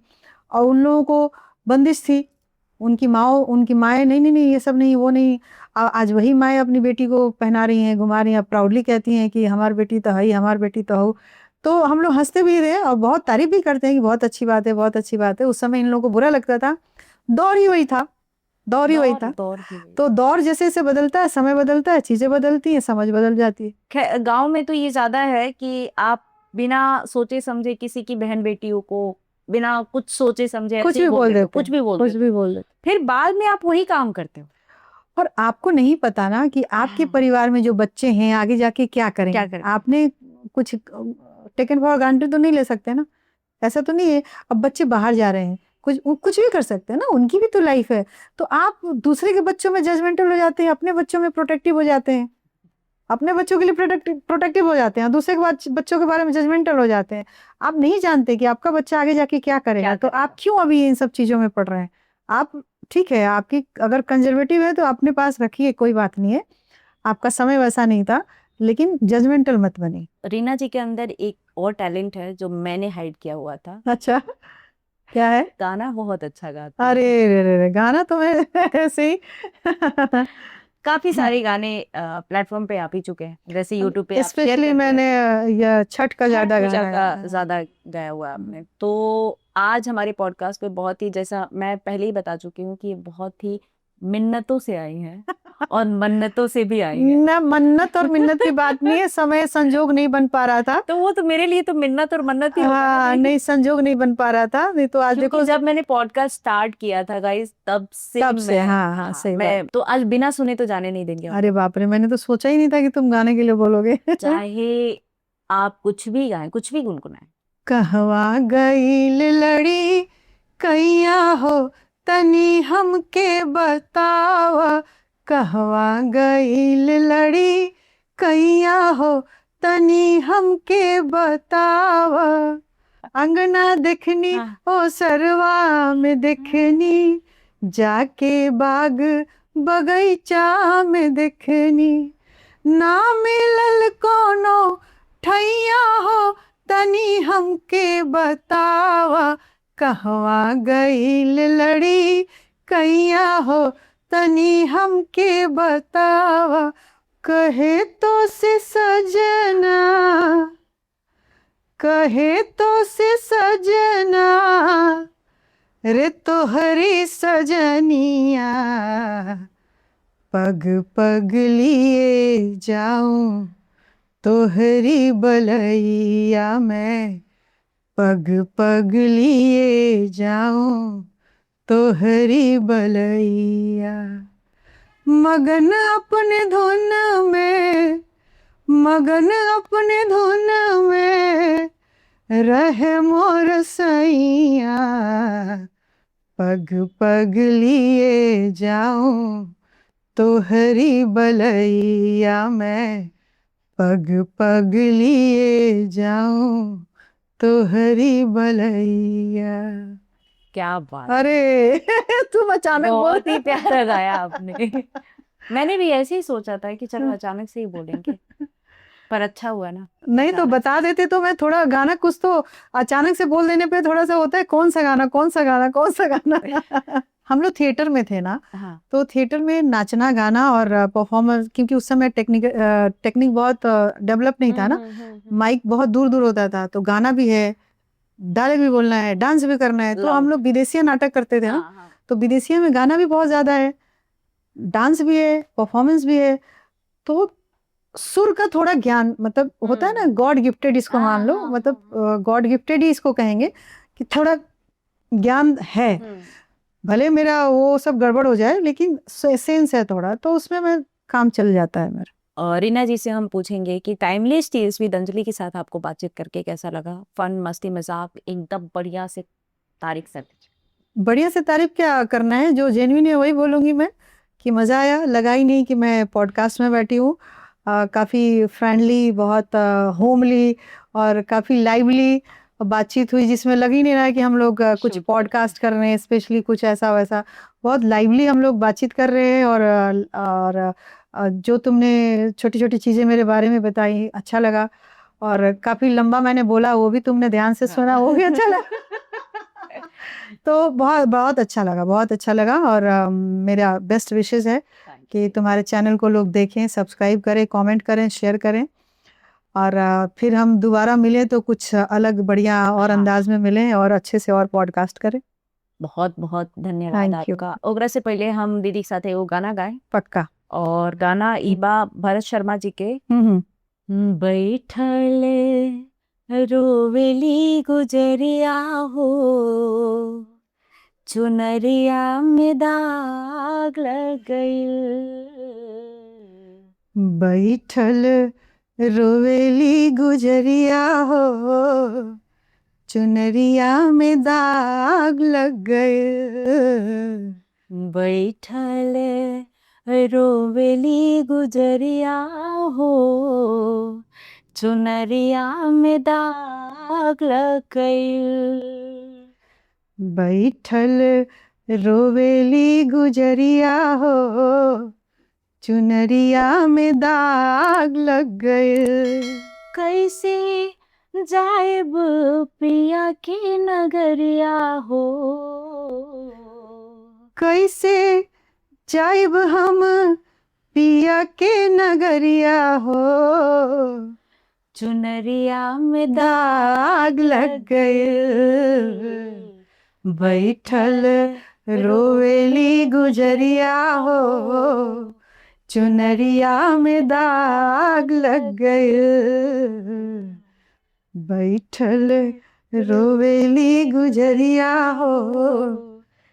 और उन लोगों को बंदिश थी, उनकी माएँ, नहीं नहीं नहीं ये सब नहीं, वो नहीं। आज वही माएँ अपनी बेटी को पहना रही हैं, घुमा रही हैं, प्राउडली कहती हैं कि हमारी बेटी तो है ही, हमारी बेटी तो हो। तो हम लोग हंसते भी रहे और बहुत तारीफ भी करते हैं कि बहुत अच्छी बात है, बहुत अच्छी बात है। उस समय इन लोगों को बुरा लगता था, दौर ही वही था, दौर ही वही था। तो दौर जैसे जैसे बदलता है, समय बदलता है, चीजें बदलती हैं, समझ बदल जाती है। गांव में तो ये ज्यादा है कि आप बिना सोचे समझे किसी की बहन बेटियों को बिना कुछ सोचे समझे कुछ भी बोल देते, कुछ भी बोल देते, फिर बाद में आप वही काम करते हो। और आपको नहीं पता ना कि आपके परिवार में जो बच्चे हैं आगे जाके क्या करेंगे। आपने कुछ टेकन फॉर ग्रांटेड तो नहीं ले सकते ना, ऐसा तो नहीं है। अब बच्चे बाहर जा रहे हैं, कुछ भी कर सकते हैं ना, उनकी भी तो लाइफ है। तो आप दूसरे के बच्चों में जजमेंटल हो जाते हैं, अपने बच्चों में प्रोटेक्टिव हो जाते हैं, अपने बच्चों के लिए प्रोटेक्टिव हो जाते हैं, दूसरे के बच्चों के बारे में जजमेंटल हो जाते हैं। आप नहीं जानते कि आपका बच्चा आगे जाके क्या करेगा, तो आप क्यों अभी इन सब चीजों में पड़ रहे हैं। आप ठीक है, आपकी अगर कंजर्वेटिव है तो अपने पास रखिए, कोई बात नहीं है, आपका समय वैसा नहीं था, लेकिन जजमेंटल मत बनिए। रीना जी के अंदर एक और टैलेंट है जो मैंने हाइड किया हुआ था। अच्छा, क्या है? गाना बहुत अच्छा गाती अरे रे, गाना तो मैं ऐसे ही काफी सारे गाने प्लेटफॉर्म पे आ ही चुके हैं, जैसे यूट्यूब पे स्पेशली मैंने ये छठ का ज्यादा गाया हुआ है आपने। तो आज हमारे पॉडकास्ट पे बहुत ही, जैसा मैं पहले ही बता चुकी हूँ कि ये बहुत ही मिन्नतों से आई हैं और मन्नतों से भी आई हैं। ना मन्नत और मिन्नत की बात नहीं है, समय संजोग नहीं बन पा रहा था। तो वो तो मेरे लिए तो मिन्नत और मन्नत ही होगा ना हाँ दीदी। नहीं, संजोग नहीं बन पा रहा था, नहीं तो आज क्योंकि देखो जब मैंने पॉडकास्ट स्टार्ट किया था गाइस तब से तब से। मैं हाँ हाँ सही बात। मैं तो आज बिना सुने तो जाने नहीं देंगे अरे आपको। बाप रे, मैंने तो सोचा ही नहीं था कि तुम गाने के लिए बोलोगे। चाहे आप कुछ भी गाएं, कुछ भी गुनगुनाएं। कहवा गईल लड़ी कैया हो, तनी हमके बतावा। कहवा गईल लड़ी कैया हो, तनी हमके बतावा। अंगना देखनी हाँ। ओ सरवा में देखनी, जाके बाग बगीचा में देखनी। ना मिलल कोनो ठैया हो, तनी हमके बतावा। कहवा गईल लड़ी कैया हो, तनी हमके बतावा। कहे तो से सजना, कहे तो से सजना, रे तोहरी सजनिया। पग पग लिए जाऊं तोहरी बलैया में, पग पग लिए जाऊं तोहरी बलैया। मगन अपने धुन में, मगन अपने धुन में, रहे मोर सैया। पग पग लिए जाऊं तोहरी बलैया में, पग पग लिए जाऊं तोहरी बलैया। क्या बात, अरे तुम अचानक बहुत बोल ही प्यारा गाया आपने। मैंने भी ऐसे ही सोचा था कि चलो अचानक से ही बोलेंगे, पर अच्छा हुआ ना। नहीं तो अचानक बता से। देते तो मैं थोड़ा गाना, कुछ तो अचानक से बोल देने पे थोड़ा सा होता है कौन सा गाना कौन सा गाना कौन सा गाना। हम लोग थिएटर में थे ना, हाँ। तो थिएटर में नाचना गाना और परफॉर्मेंस, क्योंकि उस समय टेक्निक बहुत डेवलप नहीं था ना, माइक बहुत दूर दूर होता था, तो गाना भी है, डायलॉग भी बोलना है, डांस भी करना है। तो हम लोग विदेशिया नाटक करते थे ना, हाँ। तो विदेशिया में गाना भी बहुत ज्यादा है, डांस भी है, परफॉर्मेंस भी है। तो सुर का थोड़ा ज्ञान, मतलब होता है ना, गॉड गिफ्टेड इसको मान लो, मतलब गॉड गिफ्टेड ही इसको कहेंगे कि थोड़ा ज्ञान है। भले मेरा वो सब गड़बड़ हो जाए, लेकिन सेंस है थोड़ा, तो उसमें मैं काम चल जाता है मेरा। और रीना जी से हम पूछेंगे कि टाइमलेस टील्स विद अंजलि के साथ आपको बातचीत करके कैसा लगा? फन, मस्ती, मजाक, एकदम बढ़िया से तारीफ सब कुछ। बढ़िया से तारीफ क्या करना है, जो जेन्युइन है वही बोलूंगी मैं, कि मजा आया। लगा ही नहीं कि मैं पॉडकास्ट में बैठी हूँ। काफी फ्रेंडली, बहुत होमली और काफी लाइवली बातचीत हुई, जिसमें लग ही नहीं रहा है कि हम लोग कुछ Shoot पॉडकास्ट कर रहे हैं, स्पेशली कुछ ऐसा वैसा। बहुत लाइवली हम लोग बातचीत कर रहे हैं। और जो तुमने छोटी छोटी चीजें मेरे बारे में बताई, अच्छा लगा। और काफी लंबा मैंने बोला, वो भी तुमने ध्यान से सुना, वो भी अच्छा लगा। तो बहुत बहुत अच्छा लगा, बहुत अच्छा लगा। और मेरा बेस्ट विशेस है कि तुम्हारे चैनल को लोग देखें, सब्सक्राइब करें, कमेंट करें, शेयर करें। और फिर हम दोबारा मिलें तो कुछ अलग बढ़िया और हाँ। अंदाज में मिलें और अच्छे से और पॉडकास्ट करें। बहुत बहुत धन्यवाद थैंक यू। आपका। ओकरा से पहले हम दीदी के साथ वो गाना गाए, पक्का। और गाना ईबा भरत शर्मा जी के हम्म। बैठल रोवेली गुजरिया हो, चुनरिया में दाग लग गइल। बैठल रोवेली गुजरिया हो, चुनरिया में दाग लग गए। बैठल रोवेली गुजरिया हो, चुनरिया में दाग लग गइल। बैठल रोवेली गुजरिया हो, चुनरिया में दाग लग गए। कैसे जाएब पिया की नगरिया हो, कैसे जाइब हम पिया के नगरिया हो, चुनरिया में दाग लग गए। बैठल रोवेली गुजरिया हो, चुनरिया में दाग लग गए, बैठल रोवेली गुजरिया हो,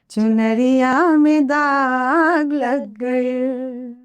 चुनरिया में दाग लग गए।